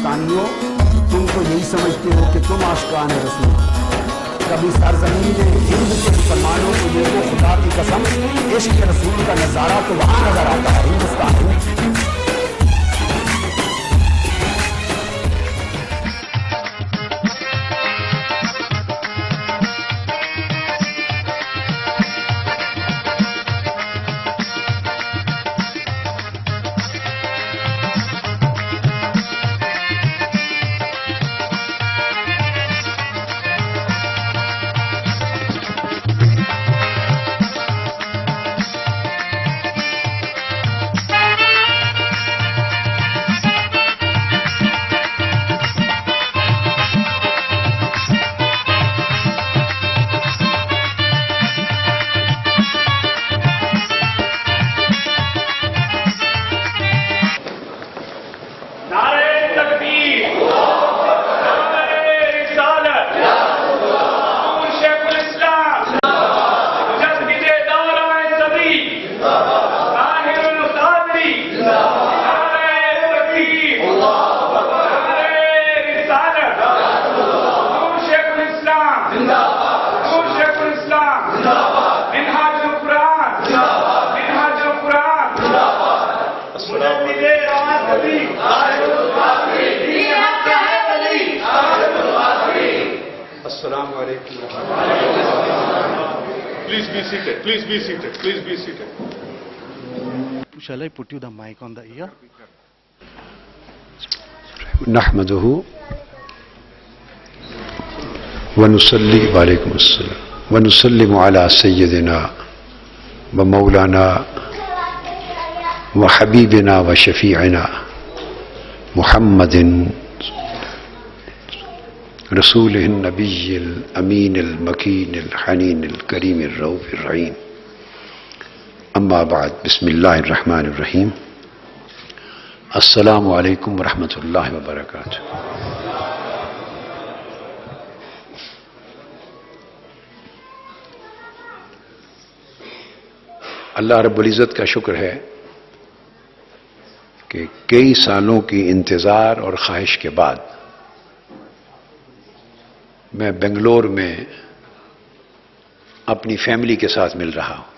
پاکستانیوں، تم تو یہی سمجھتے ہو کہ تم عاشقان رسول، کبھی سرزمین ہند کے مسلمانوں کو دیکھو، خدا کی قسم عشق رسول کا نظارہ تو وہاں نظر آتا ہے، ہندوستان میں۔ Assalamu alaikum. Please be seated. Please be seated. Please be seated. Shall I put you the mic on the ear? نحمده ونصلي وعليكم السلام ونسلم على سيدنا ومولانا وحبيبنا وشفيعنا محمد رسوله النبي الأمين المكين الحنين الكريم الرؤوف الرحيم. أما بعد، بسم الله الرحمن الرحيم. السلام علیکم ورحمۃ اللہ وبرکاتہ. اللہ رب العزت کا شکر ہے کہ کئی سالوں کی انتظار اور خواہش کے بعد میں بنگلور میں اپنی فیملی کے ساتھ مل رہا ہوں.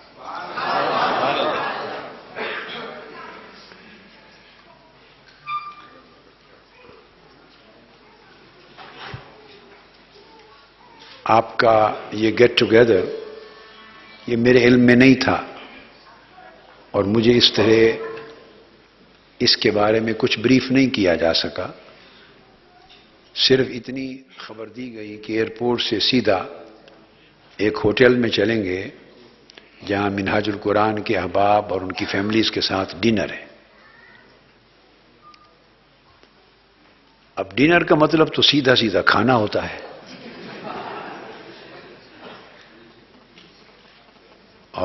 آپ کا یہ گیٹ ٹوگیدر یہ میرے علم میں نہیں تھا اور مجھے اس طرح اس کے بارے میں کچھ بریف نہیں کیا جا سکا. صرف اتنی خبر دی گئی کہ ایئرپورٹ سے سیدھا ایک ہوٹل میں چلیں گے جہاں منہاج القرآن کے احباب اور ان کی فیملیز کے ساتھ ڈنر ہے. اب ڈنر کا مطلب تو سیدھا سیدھا کھانا ہوتا ہے،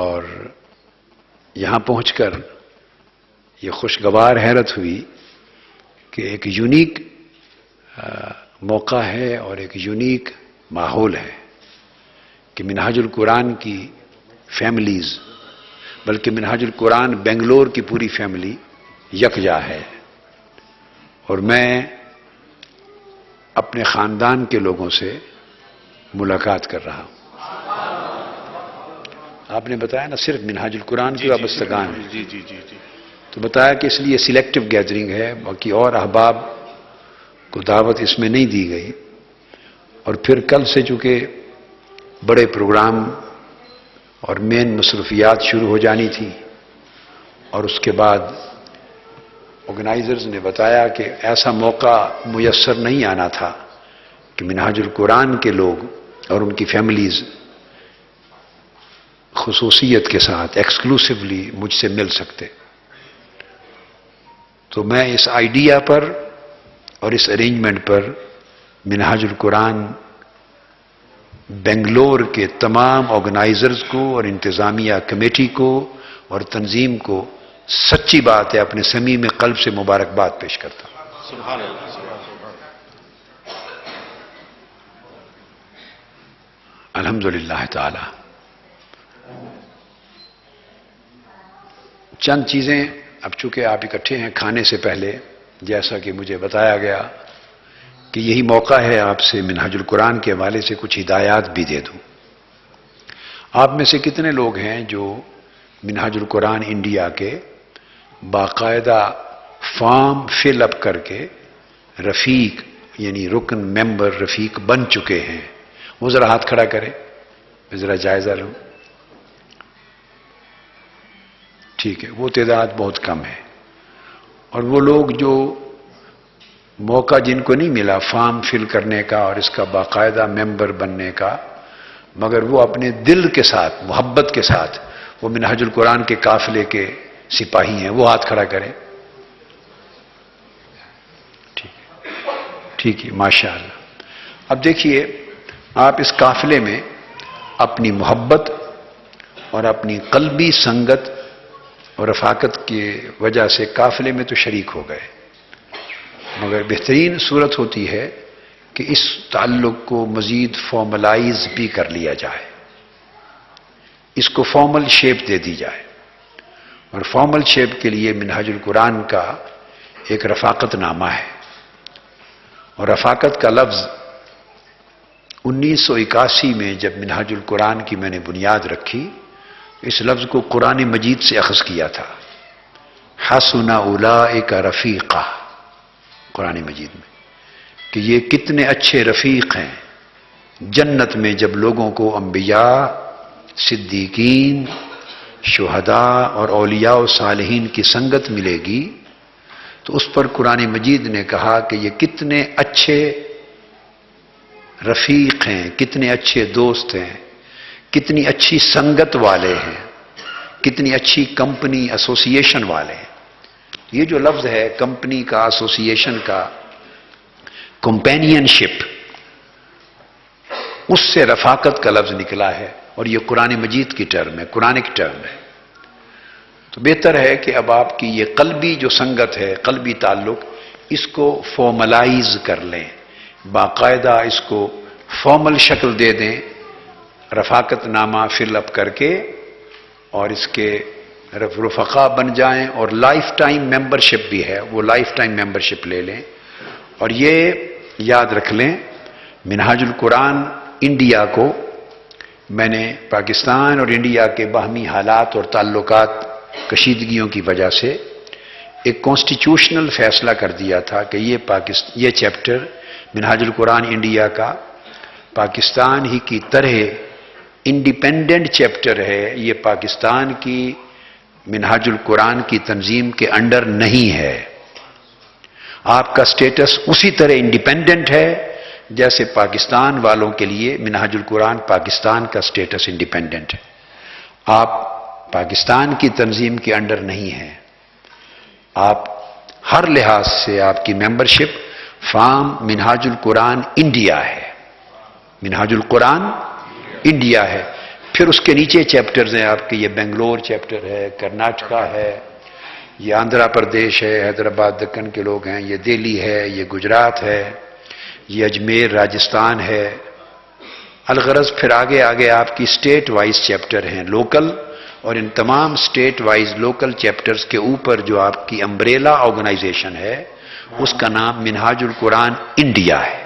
اور یہاں پہنچ کر یہ خوشگوار حیرت ہوئی کہ ایک یونیک موقع ہے اور ایک یونیک ماحول ہے کہ منہاج القرآن کی فیملیز، بلکہ منہاج القرآن بنگلور کی پوری فیملی یکجا ہے، اور میں اپنے خاندان کے لوگوں سے ملاقات کر رہا ہوں. آپ نے بتایا نا صرف منہاج القرآن کی وابستگان ہے، جی جی جی جی تو بتایا کہ اس لیے سلیکٹو گیدرنگ ہے، باقی اور احباب کو دعوت اس میں نہیں دی گئی. اور پھر کل سے چونکہ بڑے پروگرام اور مین مصروفیات شروع ہو جانی تھی، اور اس کے بعد آرگنائزرز نے بتایا کہ ایسا موقع میسر نہیں آنا تھا کہ منہاج القرآن کے لوگ اور ان کی فیملیز خصوصیت کے ساتھ ایکسکلوسیولی مجھ سے مل سکتے. تو میں اس آئیڈیا پر اور اس ارینجمنٹ پر منہاج القرآن بنگلور کے تمام آرگنائزرز کو اور انتظامیہ کمیٹی کو اور تنظیم کو سچی بات ہے اپنے صمیم قلب سے مبارکباد پیش کرتا ہوں. سبحان اللہ. سبحان اللہ. الحمدللہ تعالی. چند چیزیں اب چونکہ آپ اکٹھے ہیں کھانے سے پہلے، جیسا کہ مجھے بتایا گیا کہ یہی موقع ہے آپ سے منہاج القرآن کے حوالے سے کچھ ہدایات بھی دے دوں۔ آپ میں سے کتنے لوگ ہیں جو منہاج القرآن انڈیا کے باقاعدہ فارم فل اپ کر کے رفیق یعنی رکن ممبر رفیق بن چکے ہیں؟ وہ ذرا ہاتھ کھڑا کریں، میں ذرا جائزہ لوں۔ ٹھیک ہے، وہ تعداد بہت کم ہے۔ اور وہ لوگ جو موقع جن کو نہیں ملا فارم فل کرنے کا اور اس کا باقاعدہ ممبر بننے کا، مگر وہ اپنے دل کے ساتھ محبت کے ساتھ وہ منہاج القرآن کے قافلے کے سپاہی ہیں، وہ ہاتھ کھڑا کریں۔ ٹھیک ہے، ماشاء اللہ۔ اب دیکھیے، آپ اس قافلے میں اپنی محبت اور اپنی قلبی سنگت اور رفاقت کی وجہ سے قافلے میں تو شریک ہو گئے، مگر بہترین صورت ہوتی ہے کہ اس تعلق کو مزید فارملائز بھی کر لیا جائے، اس کو فارمل شیپ دے دی جائے۔ اور فارمل شیپ کے لیے منہاج القرآن کا ایک رفاقت نامہ ہے، اور رفاقت کا لفظ 1981 میں جب منہاج القرآن کی میں نے بنیاد رکھی، اس لفظ کو قرآن مجید سے اخذ کیا تھا، حسن اولئک رفیقا، قرآن مجید میں، کہ یہ کتنے اچھے رفیق ہیں جنت میں جب لوگوں کو انبیاء، صدیقین، شہداء اور اولیاء و صالحین کی سنگت ملے گی، تو اس پر قرآن مجید نے کہا کہ یہ کتنے اچھے رفیق ہیں، کتنے اچھے دوست ہیں، کتنی اچھی سنگت والے ہیں، کتنی اچھی کمپنی ایسوسیشن والے ہیں۔ یہ جو لفظ ہے کمپنی کا، ایسوسیشن کا، کمپینین شپ، اس سے رفاقت کا لفظ نکلا ہے، اور یہ قرآن مجید کی ٹرم ہے، قرآنک ٹرم ہے۔ تو بہتر ہے کہ اب آپ کی یہ قلبی جو سنگت ہے، قلبی تعلق، اس کو فارملائز کر لیں، باقاعدہ اس کو فارمل شکل دے دیں، رفاقت نامہ فل اپ کر کے، اور اس کے رفقا بن جائیں، اور لائف ٹائم ممبرشپ بھی ہے، وہ لائف ٹائم ممبرشپ لے لیں۔ اور یہ یاد رکھ لیں، منہاج القرآن انڈیا کو میں نے پاکستان اور انڈیا کے باہمی حالات اور تعلقات کشیدگیوں کی وجہ سے ایک کانسٹیٹیوشنل فیصلہ کر دیا تھا کہ یہ چیپٹر منہاج القرآن انڈیا کا پاکستان ہی کی طرح انڈیپینڈنٹ چیپٹر ہے، یہ پاکستان کی منہاج القرآن کی تنظیم کے انڈر نہیں ہے۔ آپ کا سٹیٹس اسی طرح انڈیپینڈنٹ ہے جیسے پاکستان والوں کے لیے منہاج القرآن پاکستان کا سٹیٹس انڈیپینڈنٹ ہے۔ آپ پاکستان کی تنظیم کے انڈر نہیں ہیں، آپ ہر لحاظ سے آپ کی ممبرشپ فارم منہاج القرآن انڈیا ہے، منہاج القرآن انڈیا ہے۔ پھر اس کے نیچے چیپٹرز ہیں آپ کے، یہ بنگلور چیپٹر ہے، کرناٹکا ہے، یہ آندھرا پردیش ہے، حیدرآباد دکن کے لوگ ہیں، یہ دہلی ہے، یہ گجرات ہے، یہ اجمیر راجستھان ہے۔ الغرض پھر آگے آگے آپ کی اسٹیٹ وائز چیپٹر ہیں لوکل، اور ان تمام اسٹیٹ وائز لوکل چیپٹرز کے اوپر جو آپ کی امبریلا آرگنائزیشن ہے اس کا نام منہاج القرآن انڈیا ہے۔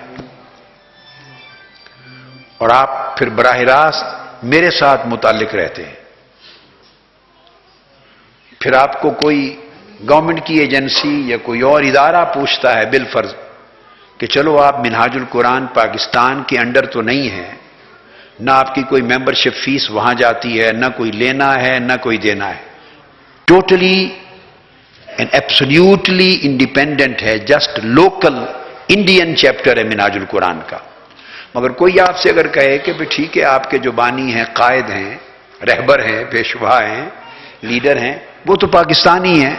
اور آپ پھر براہ راست میرے ساتھ متعلق رہتے ہیں۔ پھر آپ کو کوئی گورنمنٹ کی ایجنسی یا کوئی اور ادارہ پوچھتا ہے بالفرض کہ چلو آپ منہاج القرآن پاکستان کے انڈر تو نہیں ہیں، نہ آپ کی کوئی ممبرشپ فیس وہاں جاتی ہے، نہ کوئی لینا ہے نہ کوئی دینا ہے، ٹوٹلی اینڈ ایبسلیوٹلی انڈیپینڈنٹ ہے، جسٹ لوکل انڈین چیپٹر ہے منہاج القرآن کا۔ مگر کوئی آپ سے اگر کہے کہ ٹھیک ہے آپ کے جو بانی ہیں، قائد ہیں، رہبر ہیں، پیشوا ہیں، لیڈر ہیں، وہ تو پاکستانی ہیں،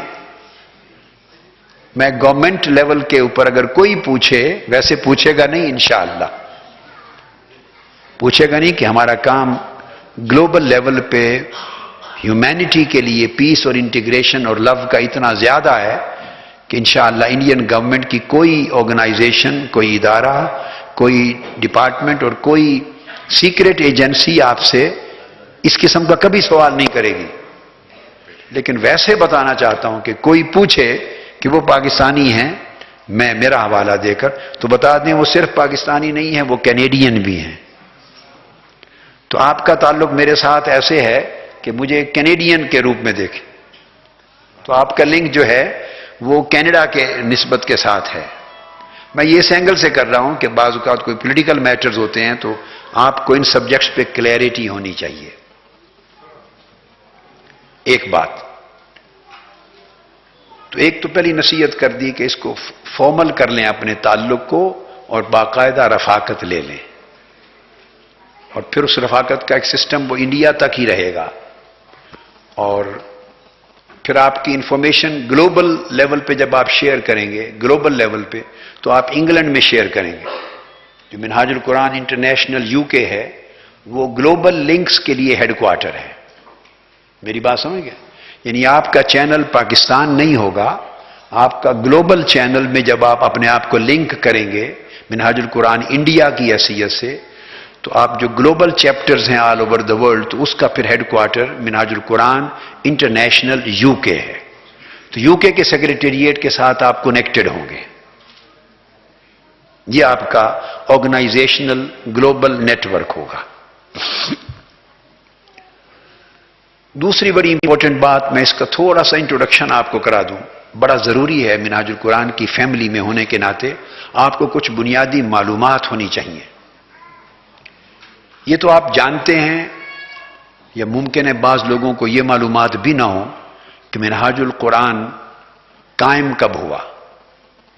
میں گورنمنٹ لیول کے اوپر اگر کوئی پوچھے، ویسے پوچھے گا نہیں انشاءاللہ، پوچھے گا نہیں کہ ہمارا کام گلوبل لیول پہ ہیومینٹی کے لیے پیس اور انٹیگریشن اور لو کا اتنا زیادہ ہے کہ انشاءاللہ انڈین گورنمنٹ کی کوئی آرگنائزیشن، کوئی ادارہ، کوئی ڈپارٹمنٹ اور کوئی سیکرٹ ایجنسی آپ سے اس قسم کا کبھی سوال نہیں کرے گی۔ لیکن ویسے بتانا چاہتا ہوں کہ کوئی پوچھے کہ وہ پاکستانی ہیں میں میرا حوالہ دے کر تو بتا دیں وہ صرف پاکستانی نہیں ہیں، وہ کینیڈین بھی ہیں. تو آپ کا تعلق میرے ساتھ ایسے ہے کہ مجھے کینیڈین کے روپ میں دیکھیں. تو آپ کا لنک جو ہے وہ کینیڈا کے نسبت کے ساتھ ہے. میں یہ اس اینگل سے کر رہا ہوں کہ بعض اوقات کوئی پولیٹیکل میٹرز ہوتے ہیں تو آپ کو ان سبجیکٹس پہ کلیئرٹی ہونی چاہیے. ایک بات تو ایک تو پہلی نصیحت کر دی کہ اس کو فارمل کر لیں اپنے تعلق کو اور باقاعدہ رفاقت لے لیں، اور پھر اس رفاقت کا ایک سسٹم وہ انڈیا تک ہی رہے گا، اور پھر آپ کی انفارمیشن گلوبل لیول پہ جب آپ شیئر کریں گے، گلوبل لیول پہ تو آپ انگلینڈ میں شیئر کریں گے. جو منہاج القرآن انٹرنیشنل UK ہے وہ گلوبل لنکس کے لیے ہیڈ کوارٹر ہے. میری بات سمجھ گئے؟ یعنی آپ کا چینل پاکستان نہیں ہوگا، آپ کا گلوبل چینل میں جب آپ اپنے آپ کو لنک کریں گے منہاج القرآن انڈیا کی حیثیت سے، تو آپ جو گلوبل چیپٹرز ہیں آل اوور دا ورلڈ، تو اس کا پھر ہیڈ کوارٹر منہاج القرآن انٹرنیشنل UK ہے. تو UK کے سیکریٹریٹ کے ساتھ آپ کنیکٹڈ ہوں گے. یہ آپ کا آرگنائزیشنل گلوبل نیٹ ورک ہوگا. دوسری بڑی امپورٹنٹ بات، میں اس کا تھوڑا سا انٹروڈکشن آپ کو کرا دوں. بڑا ضروری ہے منہاج القرآن کی فیملی میں ہونے کے ناطے آپ کو کچھ بنیادی معلومات ہونی چاہیے. یہ تو آپ جانتے ہیں، یا ممکن ہے بعض لوگوں کو یہ معلومات بھی نہ ہو کہ منہاج القرآن قائم کب ہوا.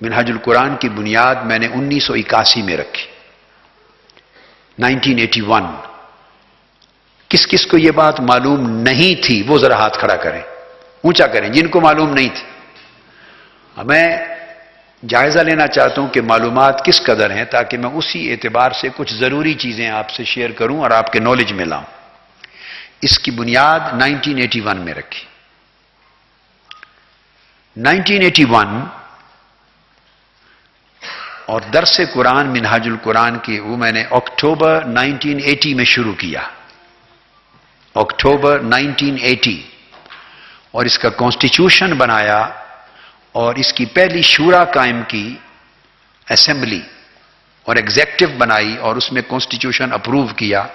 منہاج القرآن کی بنیاد میں نے 1981 میں رکھی، 1981. کس کس کو یہ بات معلوم نہیں تھی وہ ذرا ہاتھ کھڑا کریں، اونچا کریں جن کو معلوم نہیں تھی. میں جائزہ لینا چاہتا ہوں کہ معلومات کس قدر ہیں، تاکہ میں اسی اعتبار سے کچھ ضروری چیزیں آپ سے شیئر کروں اور آپ کے نالج میں لاؤں. اس کی بنیاد 1981 میں رکھی. 1981 اور درس قرآن منہاج القرآن کی وہ میں نے اکتوبر 1980 میں شروع کیا، اکتوبر 1980، اور اس کا کانسٹیٹیوشن بنایا اور اس کی پہلی شورا قائم کی، اسمبلی اور ایگزیکٹو بنائی اور اس میں کانسٹیٹیوشن اپروو کیا.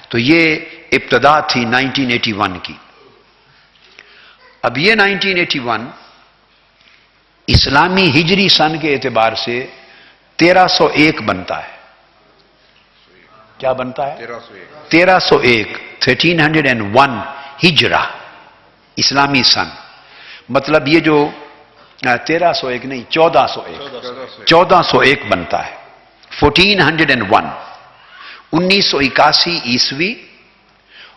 تو یہ ابتدا تھی 1981 کی. اب یہ 1981 اسلامی ہجری سن کے اعتبار سے 1301 بنتا ہے. کیا بنتا ہے؟ 1301، 1301 ہجرہ اسلامی سن. مطلب یہ جو 1301 نہیں، 1401 بنتا ہے. 1401 1981 عیسوی،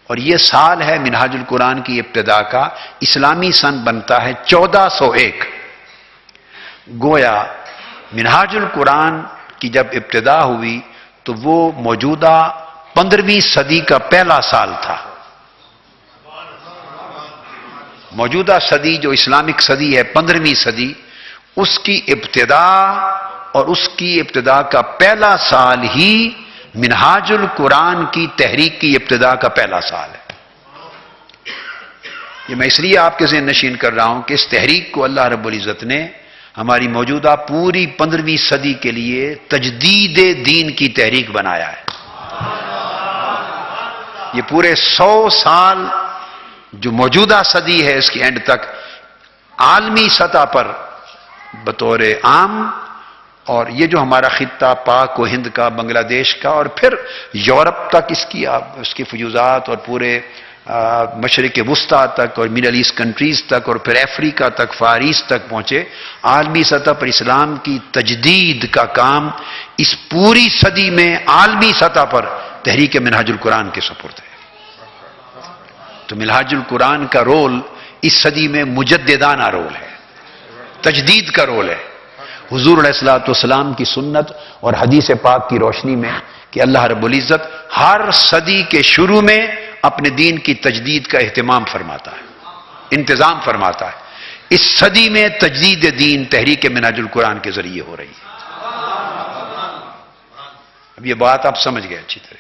اور یہ سال ہے منہاج القرآن کی ابتدا کا. اسلامی سن بنتا ہے 1401. گویا منہاج القرآن کی جب ابتدا ہوئی تو وہ موجودہ 15ویں صدی کا پہلا سال تھا. موجودہ صدی جو اسلامک صدی ہے 15ویں صدی، اس کی ابتدا اور اس کی ابتدا کا پہلا سال ہی منہاج القرآن کی تحریک کی ابتدا کا پہلا سال ہے. یہ میں اس لیے آپ کے ذہن نشین کر رہا ہوں کہ اس تحریک کو اللہ رب العزت نے ہماری موجودہ پوری 15ویں صدی کے لیے تجدید دین کی تحریک بنایا ہے. یہ پورے 100 سال جو موجودہ صدی ہے اس کی اینڈ تک عالمی سطح پر بطور عام، اور یہ جو ہمارا خطہ پاک و ہند کا، بنگلہ دیش کا، اور پھر یورپ تک اس کی فیوزات، اور پورے مشرق وسطیٰ تک اور مڈل ایسٹ کنٹریز تک، اور پھر افریقہ تک، فار ایسٹ تک پہنچے. عالمی سطح پر اسلام کی تجدید کا کام اس پوری صدی میں عالمی سطح پر تحریک منہاج القرآن کے سپرد ہے. تو منہاج القرآن کا رول اس صدی میں مجددانہ رول ہے، تجدید کا رول ہے. حضور علیہ الصلوۃ والسلام کی سنت اور حدیث پاک کی روشنی میں کہ اللہ رب العزت ہر صدی کے شروع میں اپنے دین کی تجدید کا اہتمام فرماتا ہے، انتظام فرماتا ہے. اس صدی میں تجدید دین تحریک منہاج القرآن کے ذریعے ہو رہی ہے. اب یہ بات آپ سمجھ گئے اچھی طرح.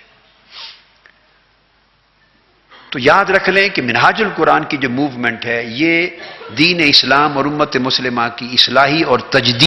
تو یاد رکھ لیں کہ منہاج القرآن کی جو موومنٹ ہے یہ دین اسلام اور امت مسلمہ کی اصلاحی اور تجدید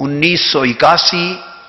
1981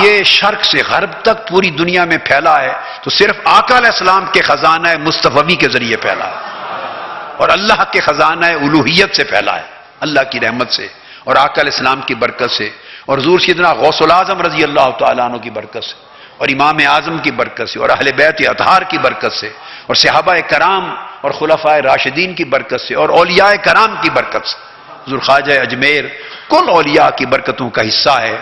یہ شرق سے غرب تک پوری دنیا میں پھیلا ہے تو صرف آقا علیہ السلام کے خزانہ مصطفی کے ذریعے پھیلا ہے، اور اللہ کے خزانہ الوہیت سے پھیلا ہے، اللہ کی رحمت سے اور آقا علیہ السلام کی برکت سے اور حضور سیدنا غوث العظم رضی اللہ تعالیٰ عنہ کی برکت سے اور امام اعظم کی برکت سے اور اہل بیت اطہار کی برکت سے اور صحابہ کرام اور خلفاء راشدین کی برکت سے اور اولیاء کرام کی برکت سے۔ حضور خواجہ اجمیر کل اولیاء کی برکتوں کا حصہ ہے،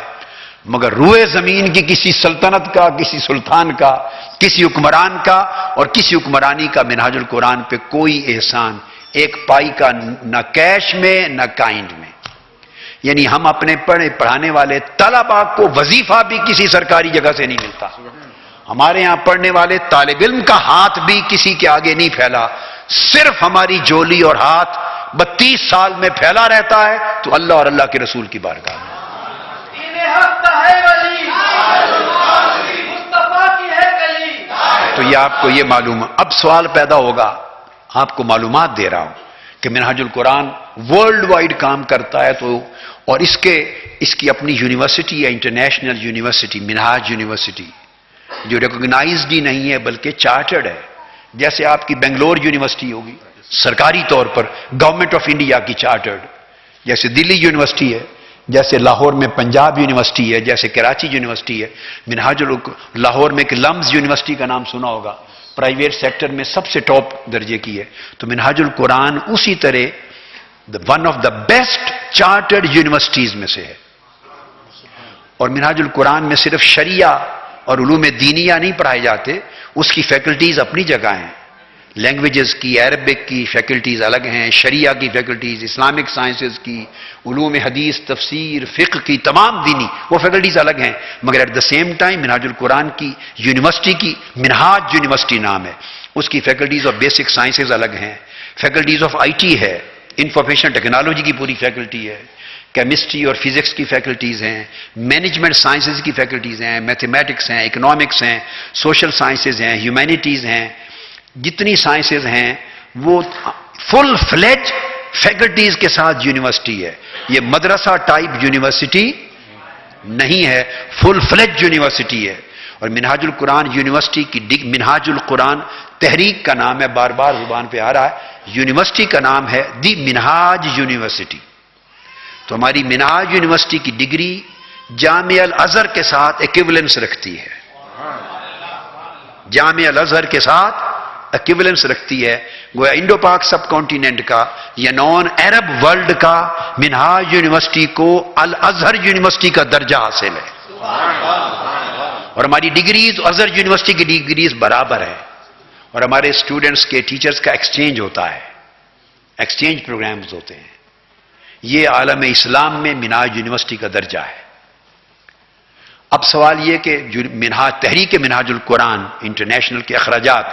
مگر روئے زمین کی کسی سلطنت کا، کسی سلطان کا، کسی حکمران کا اور کسی حکمرانی کا منہاج القرآن پہ کوئی احسان ایک پائی کا نہ کیش میں نہ کائنڈ میں۔ یعنی ہم اپنے پڑھانے والے طلباء کو وظیفہ بھی کسی سرکاری جگہ سے نہیں ملتا، ہمارے ہاں پڑھنے والے طالب علم کا ہاتھ بھی کسی کے آگے نہیں پھیلا، صرف ہماری جولی اور ہاتھ 32 سال میں پھیلا رہتا ہے تو اللہ اور اللہ کے رسول کی بارگاہ میں۔ تو یہ آپ کو یہ معلوم ہے۔ اب سوال پیدا ہوگا، آپ کو معلومات دے رہا ہوں کہ منہاج القرآن ورلڈ وائڈ کام کرتا ہے تو اور اس کی اپنی یونیورسٹی ہے، انٹرنیشنل یونیورسٹی منہاج یونیورسٹی، جو ریکگنائزڈ ہی نہیں ہے بلکہ چارٹرڈ ہے، جیسے آپ کی بنگلور یونیورسٹی ہوگی سرکاری طور پر گورنمنٹ آف انڈیا کی چارٹرڈ، جیسے دلی یونیورسٹی ہے، جیسے لاہور میں پنجاب یونیورسٹی ہے، جیسے کراچی یونیورسٹی ہے، منہاج لاہور میں ایک لمز یونیورسٹی کا نام سنا ہوگا، پرائیویٹ سیکٹر میں سب سے ٹاپ درجے کی ہے، تو منہاج القرآن اسی طرح one of the best chartered universities میں سے ہے۔ اور منہاج القرآن میں صرف شریعہ اور علوم دینیہ نہیں پڑھائے جاتے، اس کی فیکلٹیز اپنی جگہ ہیں، لینگویجز کی، عربک کی فیکلٹیز الگ ہیں، شریعہ کی فیکلٹیز، اسلامک سائنسز کی، علوم حدیث، تفسیر، فقہ کی تمام دینی وہ فیکلٹیز الگ ہیں، مگر ایٹ دا سیم ٹائم منہاج القرآن کی یونیورسٹی کی منہاج یونیورسٹی نام ہے، اس کی فیکلٹیز آف بیسک سائنسز الگ ہیں، فیکلٹیز آف آئی ٹی ہے، انفارمیشن ٹیکنالوجی کی پوری فیکلٹی ہے، کیمسٹری اور فزکس کی فیکلٹیز ہیں، مینجمنٹ سائنسز کی فیکلٹیز ہیں، میتھمیٹکس ہیں، اکنامکس ہیں، سوشل سائنسز ہیں، ہیومینٹیز ہیں، جتنی سائنسز ہیں وہ فل فلیج فیکلٹیز کے ساتھ یونیورسٹی ہے، یہ مدرسہ ٹائپ یونیورسٹی نہیں ہے، فل فلیج یونیورسٹی ہے۔ اور منہاج القرآن یونیورسٹی کی منہاج القرآن تحریک کا نام ہے، بار بار زبان پہ آ رہا ہے، یونیورسٹی کا نام ہے دی منہاج یونیورسٹی۔ تو ہماری منہاج یونیورسٹی کی ڈگری جامعہ الازہر کے ساتھ ایکویولنس رکھتی ہے، جامعہ الازہر کے ساتھ ایکویولنس رکھتی ہے، گویا انڈو پاک سب کانٹیننٹ کا یا نان عرب ورلڈ کا منہاج یونیورسٹی کو الازہر یونیورسٹی کا درجہ حاصل ہے، اور ہماری ڈگریز ازہر یونیورسٹی کی ڈگریز برابر ہے، اور ہمارے اسٹوڈنٹس کے ٹیچرز کا ایکسچینج ہوتا ہے، ایکسچینج پروگرامز ہوتے ہیں۔ یہ عالم اسلام میں منہاج یونیورسٹی کا درجہ ہے۔ اب سوال یہ کہ تحریک منہاج القرآن انٹرنیشنل کے اخراجات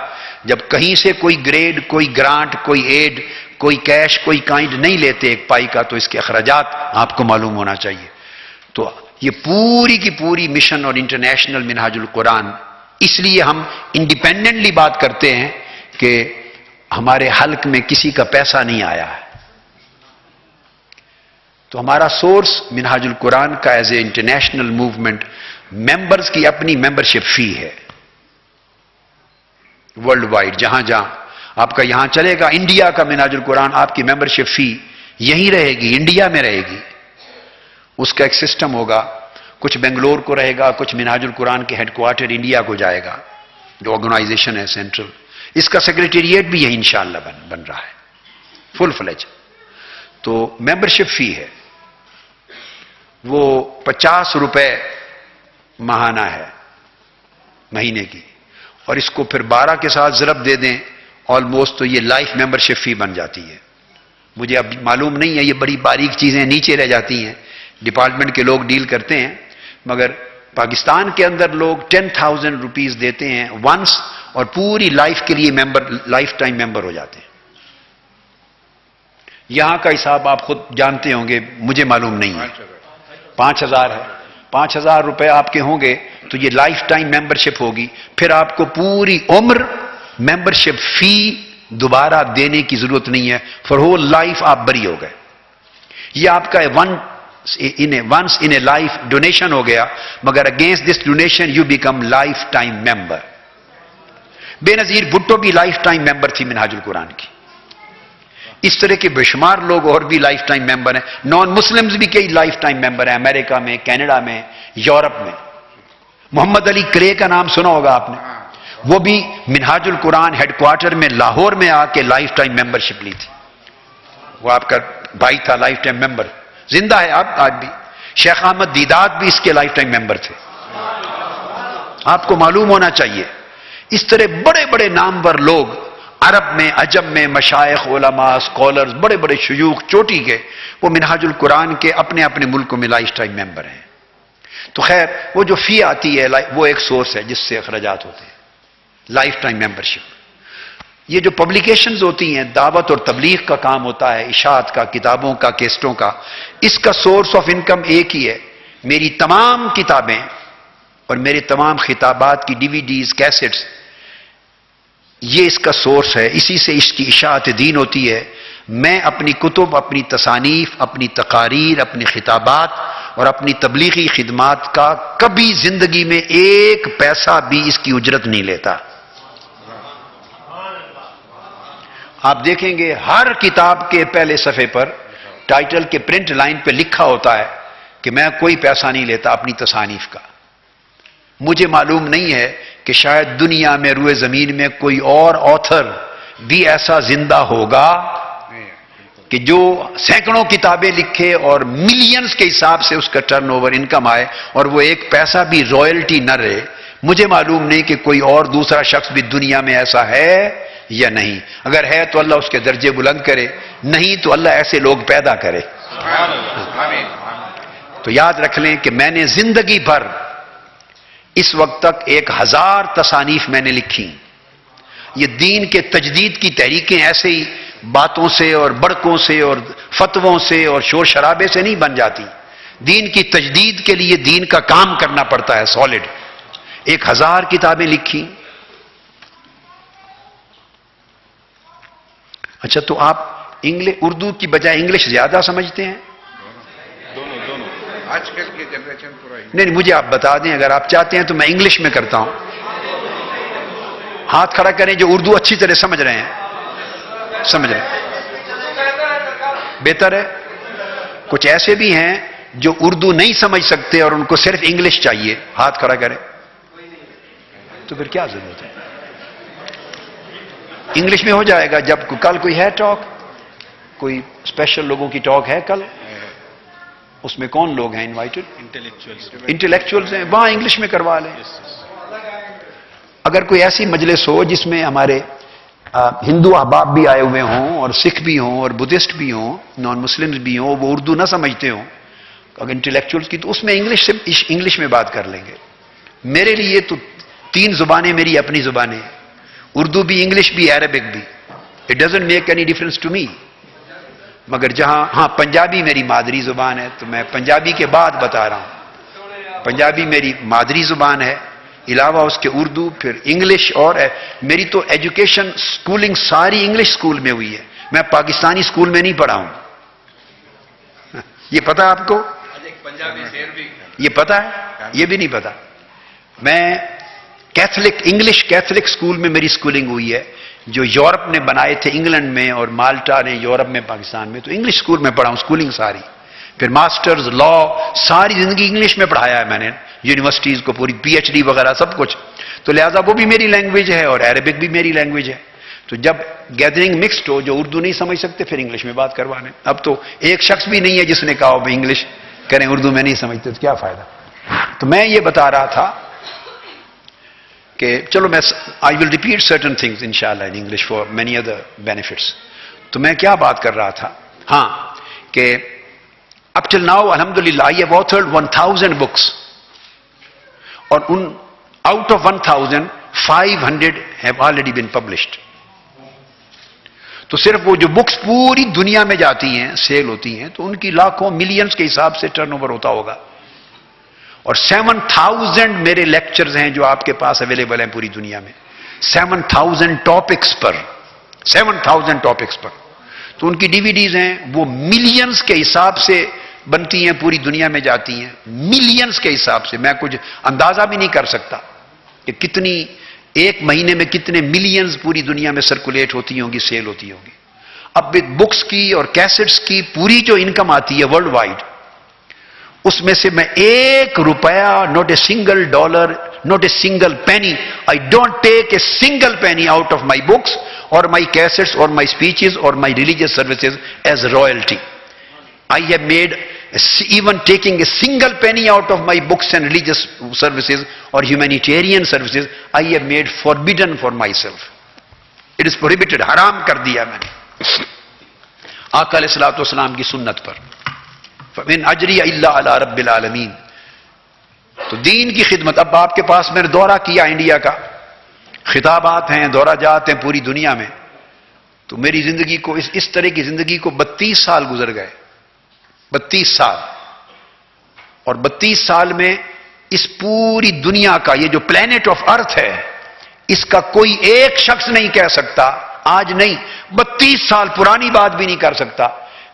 جب کہیں سے کوئی گریڈ، کوئی گرانٹ، کوئی ایڈ، کوئی کیش، کوئی کائنڈ نہیں لیتے ایک پائی کا، تو اس کے اخراجات آپ کو معلوم ہونا چاہیے۔ تو یہ پوری کی پوری مشن اور انٹرنیشنل منہاج القرآن، اس لیے ہم انڈیپینڈنٹلی بات کرتے ہیں کہ ہمارے حلق میں کسی کا پیسہ نہیں آیا ہے، تو ہمارا سورس منہاج القرآن کا as a international movement, members کی اپنی ممبرشپ فی ہے ورلڈ وائڈ، جہاں جہاں آپ کا یہاں چلے گا انڈیا کا منہاج القرآن، آپ کی ممبرشپ فی یہیں رہے گی، انڈیا میں رہے گی، اس کا ایک سسٹم ہوگا، کچھ بنگلور کو رہے گا، کچھ منہاج القرآن کے ہیڈ کوارٹر انڈیا کو جائے گا، جو آرگنائزیشن ہے سینٹرل، اس کا سیکریٹریٹ بھی یہی انشاءاللہ بن رہا ہے فل فلیج۔ تو ممبرشپ فی ہے وہ 50 روپے ماہانہ ہے مہینے کی، اور اس کو پھر 12 کے ساتھ ضرب دے دیں آلموسٹ، تو یہ لائف ممبرشپ فی بن جاتی ہے۔ مجھے اب معلوم نہیں ہے، یہ بڑی باریک چیزیں نیچے رہ جاتی ہیں، ڈپارٹمنٹ کے لوگ ڈیل کرتے ہیں، مگر پاکستان کے اندر لوگ 10,000 روپیز دیتے ہیں ونس، اور پوری لائف کے لیے لائف ٹائم ممبر ہو جاتے ہیں۔ یہاں کا حساب آپ خود جانتے ہوں گے، مجھے معلوم نہیں ہے، 5,000 ہے، 5,000 روپے آپ کے ہوں گے تو یہ لائف ٹائم ممبرشپ ہوگی، پھر آپ کو پوری عمر ممبرشپ فی دوبارہ دینے کی ضرورت نہیں ہے، فار ہول لائف آپ بری ہو گئے۔ یہ آپ کا once in a life donation ہو گیا, مگر against this donation you become lifetime member. بے نظیر بھٹو بھی لائف ٹائم ممبر تھی منہاج القرآن کی. اس طرح کے بے شمار لوگ اور بھی لائف ٹائم ممبر ہیں. نان مسلمز بھی کئی لائف ٹائم ممبر ہیں, امریکہ میں, کینیڈا میں, یورپ میں. محمد علی کرے کا نام سنا ہوگا آپ نے, وہ بھی منہاج القرآن ہیڈ کوارٹر میں لاہور میں آ کے لائف ٹائم ممبرشپ لی تھی. وہ آپ کا بھائی تھا لائف ٹائم ممبر, زندہ ہے آپ آج بھی. شیخ احمد دیدات بھی اس کے لائف ٹائم ممبر تھے. آپ کو معلوم ہونا چاہیے اس طرح بڑے بڑے نامور لوگ عرب میں, عجم میں, مشائخ, علماء, اسکالرز, بڑے بڑے شیوخ چوٹی کے, وہ منہاج القرآن کے اپنے اپنے ملکوں میں لائف ٹائم ممبر ہیں. تو خیر وہ جو فی آتی ہے وہ ایک سورس ہے جس سے اخراجات ہوتے ہیں, لائف ٹائم ممبرشپ. یہ جو پبلیکیشنز ہوتی ہیں, دعوت اور تبلیغ کا کام ہوتا ہے, اشاعت کا, کتابوں کا, کیسٹوں کا, اس کا سورس آف انکم ایک ہی ہے. میری تمام کتابیں اور میرے تمام خطابات کی ڈی وی ڈیز, کیسٹس, یہ اس کا سورس ہے. اسی سے اس کی اشاعت دین ہوتی ہے. میں اپنی کتب, اپنی تصانیف, اپنی تقاریر, اپنی خطابات اور اپنی تبلیغی خدمات کا کبھی زندگی میں ایک پیسہ بھی اس کی اجرت نہیں لیتا. آپ دیکھیں گے ہر کتاب کے پہلے صفحے پر ٹائٹل کے پرنٹ لائن پہ لکھا ہوتا ہے کہ میں کوئی پیسہ نہیں لیتا اپنی تصانیف کا. مجھے معلوم نہیں ہے کہ شاید دنیا میں روئے زمین میں کوئی اور آتھر بھی ایسا زندہ ہوگا کہ جو سینکڑوں کتابیں لکھے اور ملینز کے حساب سے اس کا ٹرن اوور انکم آئے اور وہ ایک پیسہ بھی رائلٹی نہ رہے. مجھے معلوم نہیں کہ کوئی اور دوسرا شخص بھی دنیا میں ایسا ہے یا نہیں. اگر ہے تو اللہ اس کے درجے بلند کرے, نہیں تو اللہ ایسے لوگ پیدا کرے. تو یاد رکھ لیں کہ میں نے زندگی بھر اس وقت تک 1000 تصانیف میں نے لکھی. یہ دین کے تجدید کی تحریکیں ایسے ہی باتوں سے اور بڑکوں سے اور فتووں سے اور شور شرابے سے نہیں بن جاتی. دین کی تجدید کے لیے دین کا کام کرنا پڑتا ہے سالڈ. 1000 کتابیں لکھی. اچھا, تو آپ اردو کی بجائے انگلش زیادہ سمجھتے ہیں؟ آج کل کی جنریشن پورا نہیں, مجھے آپ بتا دیں, اگر آپ چاہتے ہیں تو میں انگلش میں کرتا ہوں. ہاتھ کھڑا کریں جو اردو اچھی طرح سمجھ رہے ہیں. سمجھ رہے ہیں بہتر ہے. کچھ ایسے بھی ہیں جو اردو نہیں سمجھ سکتے اور ان کو صرف انگلش چاہیے. ہاتھ کھڑا کریں. تو پھر کیا ضرورت ہے؟ انگلش میں ہو جائے گا. جب کل کوئی ہے ٹاک, کوئی اسپیشل لوگوں کی ٹاک ہے کل, اس میں کون لوگ ہیں انوائٹڈ؟ انٹلیکچوئلز ہیں, وہاں انگلش میں کروا لیں. اگر کوئی ایسی مجلس ہو جس میں ہمارے ہندو احباب بھی آئے ہوئے ہوں اور سکھ بھی ہوں اور بدھسٹ بھی ہوں, نان مسلمز بھی ہوں, وہ اردو نہ سمجھتے ہوں اگر انٹلیکچوئلز کی, تو اس میں انگلش میں بات کر لیں گے. میرے لیے تو 3 زبانیں میری اپنی زبانیں, اردو بھی, انگلش بھی, عربک بھی. It doesn't make any difference to me. مگر جہاں, ہاں, پنجابی میری مادری زبان ہے تو میں پنجابی کے بعد بتا رہا ہوں. پنجابی میری مادری زبان ہے, علاوہ اس کے اردو, پھر انگلش. اور میری تو ایجوکیشن, سکولنگ ساری انگلش سکول میں ہوئی ہے. میں پاکستانی سکول میں نہیں پڑھا ہوں. یہ پتا آپ کو؟ یہ پتا ہے؟ یہ بھی نہیں پتا. میں کیتھولک, انگلش کیتھولک سکول میں میری سکولنگ ہوئی ہے, جو یورپ نے بنائے تھے, انگلینڈ میں اور مالٹا نے, یورپ میں, پاکستان میں. تو انگلش سکول میں پڑھا ہوں, سکولنگ ساری. پھر ماسٹرز, لا, ساری زندگی انگلش میں پڑھایا ہے میں نے, یونیورسٹیز کو پوری, پی ایچ ڈی وغیرہ سب کچھ. تو لہٰذا وہ بھی میری لینگویج ہے اور عربک بھی میری لینگویج ہے. تو جب گیدرنگ مکسڈ ہو, جو اردو نہیں سمجھ سکتے پھر انگلش میں بات کروانے. اب تو ایک شخص بھی نہیں ہے جس نے کہا ہو بھائی انگلش کریں, اردو میں نہیں سمجھتے, تو کیا فائدہ. تو میں یہ بتا رہا تھا کہ چلو میں آئی ول ریپیٹ سرٹن تھنگز انشاءاللہ in English for many other benefits. تو میں کیا بات کر رہا تھا, ہاں, کہ اپ ٹل ناؤ الحمدللہ آئی ہیو آتھرڈ 1000 بکس, اور ان out of 1000 500 have already been published. تو صرف وہ جو بکس پوری دنیا میں جاتی ہیں, سیل ہوتی ہیں, تو ان کی لاکھوں ملینز کے حساب سے ٹرن اوور ہوتا ہوگا. اور 7000 میرے لیکچرز ہیں جو آپ کے پاس اویلیبل ہیں پوری دنیا میں, 7000 ٹاپکس پر, 7000 ٹاپکس پر. تو ان کی ڈی وی ڈیز ہیں, وہ ملینز کے حساب سے بنتی ہیں پوری دنیا میں جاتی ہیں ملینز کے حساب سے. میں کچھ اندازہ بھی نہیں کر سکتا کہ کتنی ایک مہینے میں کتنے ملینز پوری دنیا میں سرکولیٹ ہوتی ہوں گی, سیل ہوتی ہوں گی. اب بکس کی اور کیسٹس کی پوری جو انکم آتی ہے ورلڈ وائڈ, اس میں سے میں $1, not a single dollar, not a single penny, I don't take a single penny out of my books or my cassettes or my speeches or my religious services as royalty. I have made, even taking a single penny out of my books and religious services or humanitarian services, I have made forbidden for myself. It is prohibited, حرام کر دیا میں نے آقا علیہ الصلوۃ والسلام کی سنت پر. فَمِنْ أَجْرِيَ إِلَّا عَلَىٰ رَبِّ الْعَالَمِينَ. تو دین کی خدمت. اب آپ کے پاس میں نے دورہ کیا انڈیا کا, خطابات ہیں, دورہ جات ہیں پوری دنیا میں. تو میری زندگی کو اس طرح کی زندگی کو 32 سال گزر گئے, 32 سال. اور 32 سال میں اس پوری دنیا کا یہ جو پلانٹ آف ارتھ ہے, اس کا کوئی ایک شخص نہیں کہہ سکتا, آج نہیں 32 سال پرانی بات بھی نہیں کر سکتا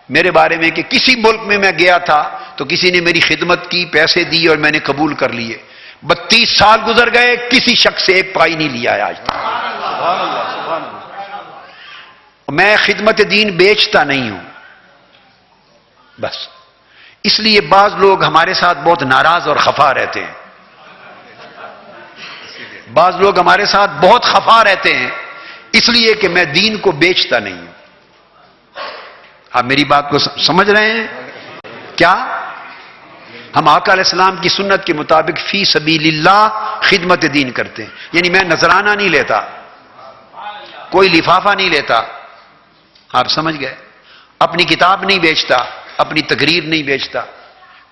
میرے بارے میں کہ کسی ملک میں میں گیا تھا تو کسی نے میری خدمت کی, پیسے دی اور میں نے قبول کر لیے. 32 سال گزر گئے, کسی شخص سے ایک پائی نہیں لیا ہے آج تک. میں خدمت دین بیچتا نہیں ہوں بس. اس لیے بعض لوگ ہمارے ساتھ بہت ناراض اور خفا رہتے ہیں, بعض لوگ ہمارے ساتھ بہت خفا رہتے ہیں اس لیے کہ میں دین کو بیچتا نہیں ہوں. آپ میری بات کو سمجھ رہے ہیں کیا؟ ہم آقا علیہ السلام کی سنت کے مطابق فی سبیل اللہ خدمت دین کرتے ہیں. یعنی میں نذرانہ نہیں لیتا, کوئی لفافہ نہیں لیتا, آپ سمجھ گئے, اپنی کتاب نہیں بیچتا, اپنی تقریر نہیں بیچتا,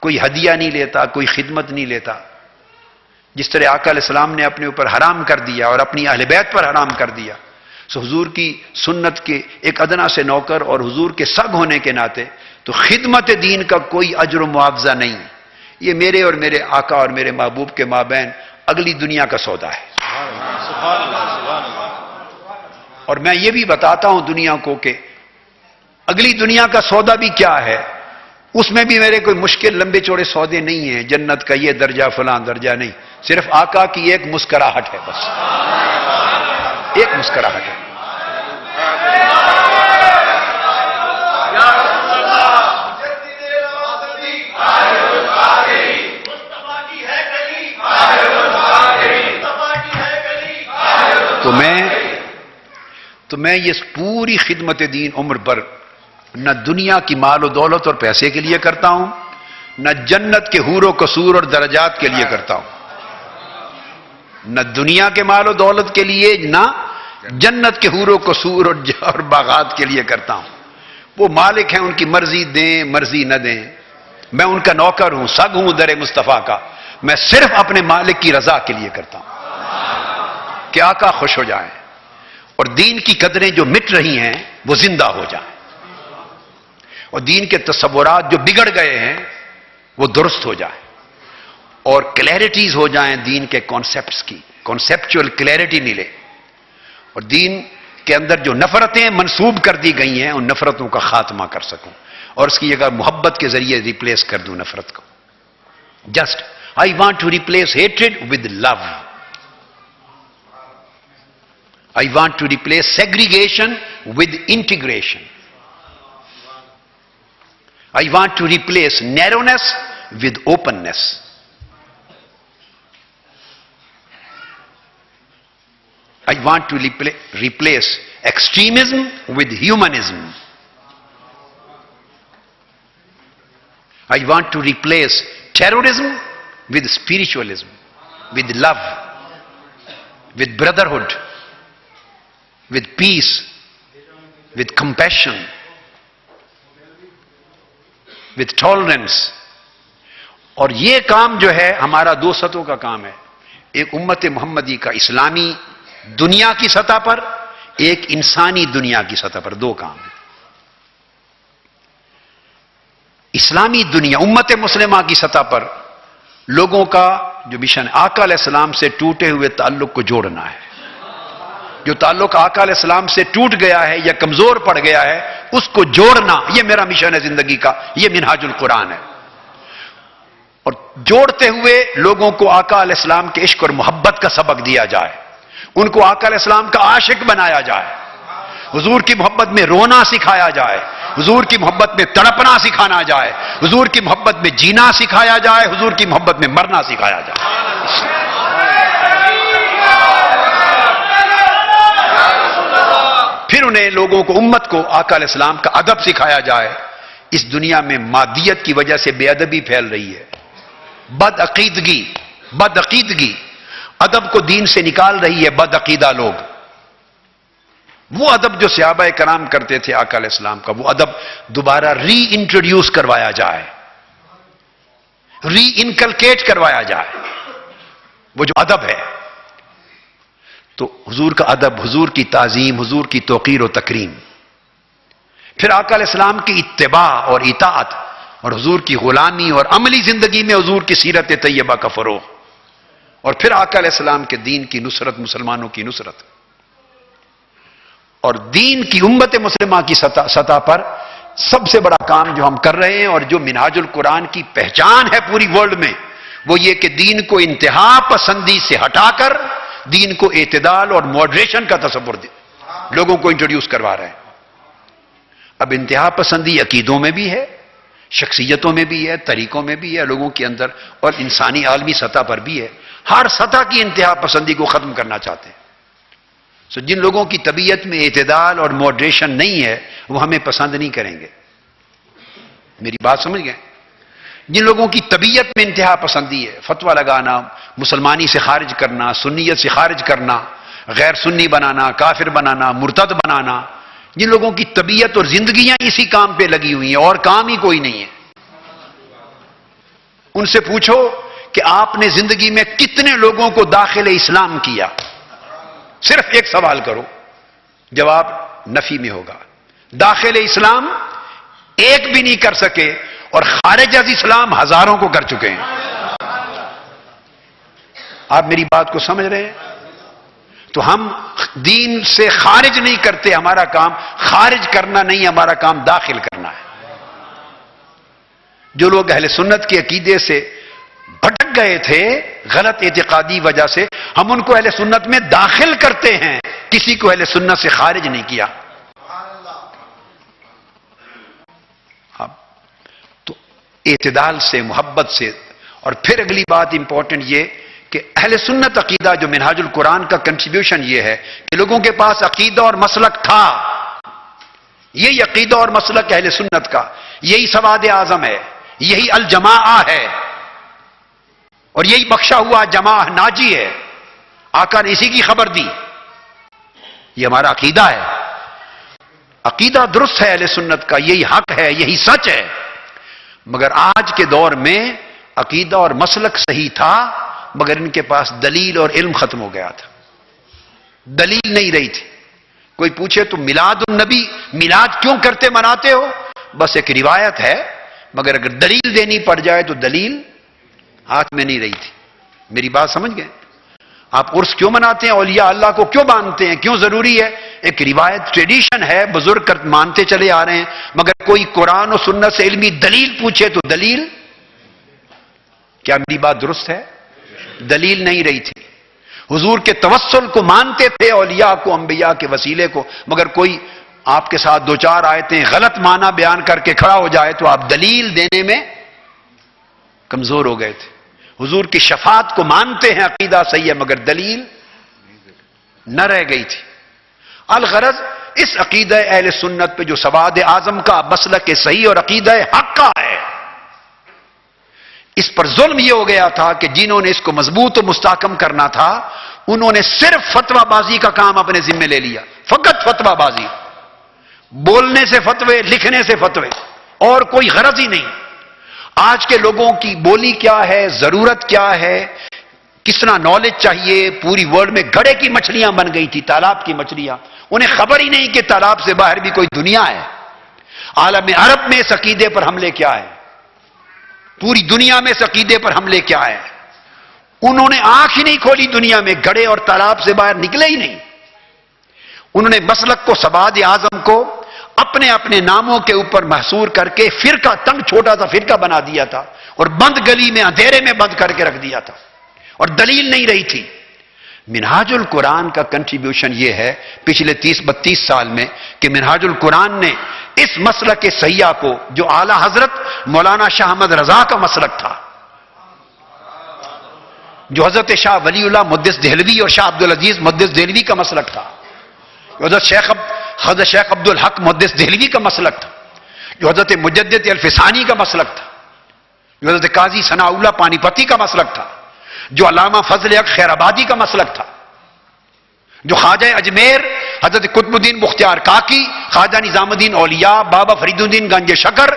کوئی ہدیہ نہیں لیتا, کوئی خدمت نہیں لیتا. جس طرح آقا علیہ السلام نے اپنے اوپر حرام کر دیا اور اپنی اہل بیت پر حرام کر دیا, سو حضور کی سنت کے ایک ادنا سے نوکر اور حضور کے سگ ہونے کے ناطے تو خدمت دین کا کوئی اجر و معاوضہ نہیں. یہ میرے اور میرے آقا اور میرے محبوب کے مابین اگلی دنیا کا سودا ہے. اور میں یہ بھی بتاتا ہوں دنیا کو کہ اگلی دنیا کا سودا بھی کیا ہے. اس میں بھی میرے کوئی مشکل لمبے چوڑے سودے نہیں ہیں, جنت کا یہ درجہ فلاں درجہ نہیں, صرف آقا کی ایک مسکراہٹ ہے بس, ایک مسکراہٹ ہے. تو میں یہ پوری خدمت دین عمر پر نہ دنیا کی مال و دولت اور پیسے کے لیے کرتا ہوں, نہ جنت کے حور و قصور اور درجات کے لیے کرتا ہوں. نہ دنیا کے مال و دولت کے لیے, نہ جنت کے حور و قصور اور باغات کے لیے کرتا ہوں. وہ مالک ہیں, ان کی مرضی دیں مرضی نہ دیں, میں ان کا نوکر ہوں, سگ ہوں در مصطفیٰ کا. میں صرف اپنے مالک کی رضا کے لیے کرتا ہوں کہ آقا خوش ہو جائیں اور دین کی قدریں جو مٹ رہی ہیں وہ زندہ ہو جائیں, اور دین کے تصورات جو بگڑ گئے ہیں وہ درست ہو جائیں, اور کلیئرٹیز ہو جائیں دین کے کانسیپٹس کی, کانسیپچول کلیئرٹی ملے, اور دین کے اندر جو نفرتیں منسوب کر دی گئی ہیں ان نفرتوں کا خاتمہ کر سکوں, اور اس کی جگہ محبت کے ذریعے ریپلیس کر دوں نفرت کو. Just I want to replace hatred with love. I want to replace segregation with integration. I want to replace narrowness with openness. I want to replace extremism with humanism. I want to replace terrorism with spiritualism, with love, with brotherhood, with peace, with compassion, with tolerance. اور یہ کام جو ہے ہمارا دو سطحوں کا کام ہے, ایک امت محمدی کا اسلامی دنیا کی سطح پر, ایک انسانی دنیا کی سطح پر, دو کام ہیں. اسلامی دنیا امت مسلمہ کی سطح پر لوگوں کا جو مشن ہے آقا علیہ السلام سے ٹوٹے ہوئے تعلق کو جوڑنا ہے, جو تعلق آقا علیہ السلام سے ٹوٹ گیا ہے یا کمزور پڑ گیا ہے اس کو جوڑنا، یہ میرا مشن ہے زندگی کا، یہ منہاج القرآن ہے۔ اور جوڑتے ہوئے لوگوں کو آقا علیہ السلام کے عشق اور محبت کا سبق دیا جائے، ان کو آقا علیہ السلام کا عاشق بنایا جائے، حضور کی محبت میں رونا سکھایا جائے، حضور کی محبت میں تڑپنا سکھانا جائے، حضور کی محبت میں جینا سکھایا جائے، حضور کی محبت میں مرنا سکھایا جائے۔ پھر انہیں لوگوں کو، امت کو آقا علیہ السلام کا ادب سکھایا جائے۔ اس دنیا میں مادیت کی وجہ سے بے ادبی پھیل رہی ہے، بد عقیدگی ادب کو دین سے نکال رہی ہے، بد عقیدہ لوگ۔ وہ ادب جو صحابہ کرام کرتے تھے آقا علیہ السلام کا، وہ ادب دوبارہ ری انٹروڈیوس کروایا جائے، ری انکلکیٹ کروایا جائے، وہ جو ادب ہے۔ تو حضور کا ادب، حضور کی تعظیم، حضور کی توقیر و تکریم، پھر آقا علیہ السلام کی اتباع اور اطاعت، اور حضور کی غلامی اور عملی زندگی میں حضور کی سیرت طیبہ کا فروغ، اور پھر آقا علیہ السلام کے دین کی نصرت، مسلمانوں کی نصرت، اور دین کی امت مسلمہ کی سطح پر سب سے بڑا کام جو ہم کر رہے ہیں اور جو منہاج القرآن کی پہچان ہے پوری ورلڈ میں، وہ یہ کہ دین کو انتہا پسندی سے ہٹا کر دین کو اعتدال اور ماڈریشن کا تصور لوگوں کو انٹروڈیوس کروا رہے ہیں۔ اب انتہا پسندی عقیدوں میں بھی ہے، شخصیتوں میں بھی ہے، طریقوں میں بھی ہے لوگوں کے اندر، اور انسانی عالمی سطح پر بھی ہے۔ ہر سطح کی انتہا پسندی کو ختم کرنا چاہتے ہیں۔ جن لوگوں کی طبیعت میں اعتدال اور ماڈریشن نہیں ہے وہ ہمیں پسند نہیں کریں گے، میری بات سمجھ گئے؟ جن لوگوں کی طبیعت میں انتہا پسندی ہے، فتویٰ لگانا، مسلمانی سے خارج کرنا، سنیت سے خارج کرنا، غیر سنی بنانا، کافر بنانا، مرتد بنانا، جن لوگوں کی طبیعت اور زندگیاں اسی کام پہ لگی ہوئی ہیں اور کام ہی کوئی نہیں ہے، ان سے پوچھو کہ آپ نے زندگی میں کتنے لوگوں کو داخل اسلام کیا؟ صرف ایک سوال کرو، جواب نفی میں ہوگا۔ داخل اسلام ایک بھی نہیں کر سکے، اور خارج از اسلام ہزاروں کو کر چکے ہیں۔ آپ میری بات کو سمجھ رہے ہیں؟ تو ہم دین سے خارج نہیں کرتے، ہمارا کام خارج کرنا نہیں، ہمارا کام داخل کرنا ہے۔ جو لوگ اہل سنت کے عقیدے سے بھٹک گئے تھے غلط اعتقادی وجہ سے، ہم ان کو اہل سنت میں داخل کرتے ہیں، کسی کو اہل سنت سے خارج نہیں کیا۔ تو اعتدال سے، محبت سے، اور پھر اگلی بات امپورٹنٹ یہ کہ اہل سنت عقیدہ جو منہاج القرآن کا کنٹریبیوشن یہ ہے کہ لوگوں کے پاس عقیدہ اور مسلک تھا، یہی عقیدہ اور مسلک اہل سنت کا، یہی سواد اعظم ہے، یہی الجماعہ ہے، اور یہی بخشا ہوا جماع ناجی ہے۔ آقا نے اسی کی خبر دی، یہ ہمارا عقیدہ ہے، عقیدہ درست ہے اہل سنت کا، یہی حق ہے، یہی سچ ہے۔ مگر آج کے دور میں عقیدہ اور مسلک صحیح تھا، مگر ان کے پاس دلیل اور علم ختم ہو گیا تھا، دلیل نہیں رہی تھی۔ کوئی پوچھے تو میلاد النبی، میلاد کیوں کرتے مناتے ہو؟ بس ایک روایت ہے، مگر اگر دلیل دینی پڑ جائے تو دلیل ہاتھ میں نہیں رہی تھی۔ میری بات سمجھ گئے؟ آپ عرس کیوں مناتے ہیں؟ اولیاء اللہ کو کیوں مانتے ہیں؟ کیوں ضروری ہے؟ ایک روایت، ٹریڈیشن ہے، بزرگ مانتے چلے آ رہے ہیں، مگر کوئی قرآن و سنت سے علمی دلیل پوچھے تو دلیل، کیا میری بات درست ہے؟ دلیل نہیں رہی تھی۔ حضور کے توسل کو مانتے تھے، اولیاء کو، انبیاء کے وسیلے کو، مگر کوئی آپ کے ساتھ دو چار آیتیں غلط معنی بیان کر کے کھڑا ہو جائے تو آپ دلیل دینے میں کمزور ہو گئے تھے۔ حضور کی شفاعت کو مانتے ہیں، عقیدہ صحیح ہے، مگر دلیل نہ رہ گئی تھی۔ الغرض اس عقیدہ اہل سنت پہ جو سواد اعظم کا مسلک صحیح اور عقیدہ حق کا ہے، اس پر ظلم یہ ہو گیا تھا کہ جنہوں نے اس کو مضبوط و مستحکم کرنا تھا، انہوں نے صرف فتویٰ بازی کا کام اپنے ذمہ لے لیا، فقط فتویٰ بازی، بولنے سے فتوے، لکھنے سے فتوے، اور کوئی غرض ہی نہیں۔ آج کے لوگوں کی بولی کیا ہے، ضرورت کیا ہے، کتنا نالج چاہیے، پوری ورلڈ میں گڑے کی مچھلیاں بن گئی تھی، تالاب کی مچھلیاں، انہیں خبر ہی نہیں کہ تالاب سے باہر بھی کوئی دنیا ہے۔ عالم عرب میں اس عقیدے پر حملے کیا ہے، پوری دنیا میں اس عقیدے پر حملے کیا ہے، انہوں نے آنکھ ہی نہیں کھولی، دنیا میں گڑے اور تالاب سے باہر نکلے ہی نہیں۔ انہوں نے مسلک کو سواد اعظم کو اپنے اپنے ناموں کے اوپر محصور کر کے فرقہ تنگ چھوٹا سا فرقہ بنا دیا تھا اور بند گلی میں اندھیرے میں بند کر کے رکھ دیا تھا اور دلیل نہیں رہی تھی. منہاج القرآن کا کنٹریبیوشن یہ ہے پچھلے 30-32 سال میں کہ منہاج القرآن نے اس مسلک کے سیاح کو جو اعلی حضرت مولانا شاہ احمد رضا کا مسلک تھا، جو حضرت شاہ ولی اللہ محدث دہلوی اور شاہ عبدالعزیز محدث دہلوی کا مسلک تھا، حضرت شیخ عبد الحق محدث دہلوی کا مسلک تھا، جو حضرت مجدد الفسانی کا مسلک تھا، جو حضرت قاضی ثناء اللہ پانی پتی کا مسلک تھا، جو علامہ فضل حق خیر آبادی کا مسلک تھا، جو خواجہ اجمیر حضرت قطب الدین مختار کاکی، خواجہ نظام الدین اولیاء، بابا فرید الدین گنج شکر،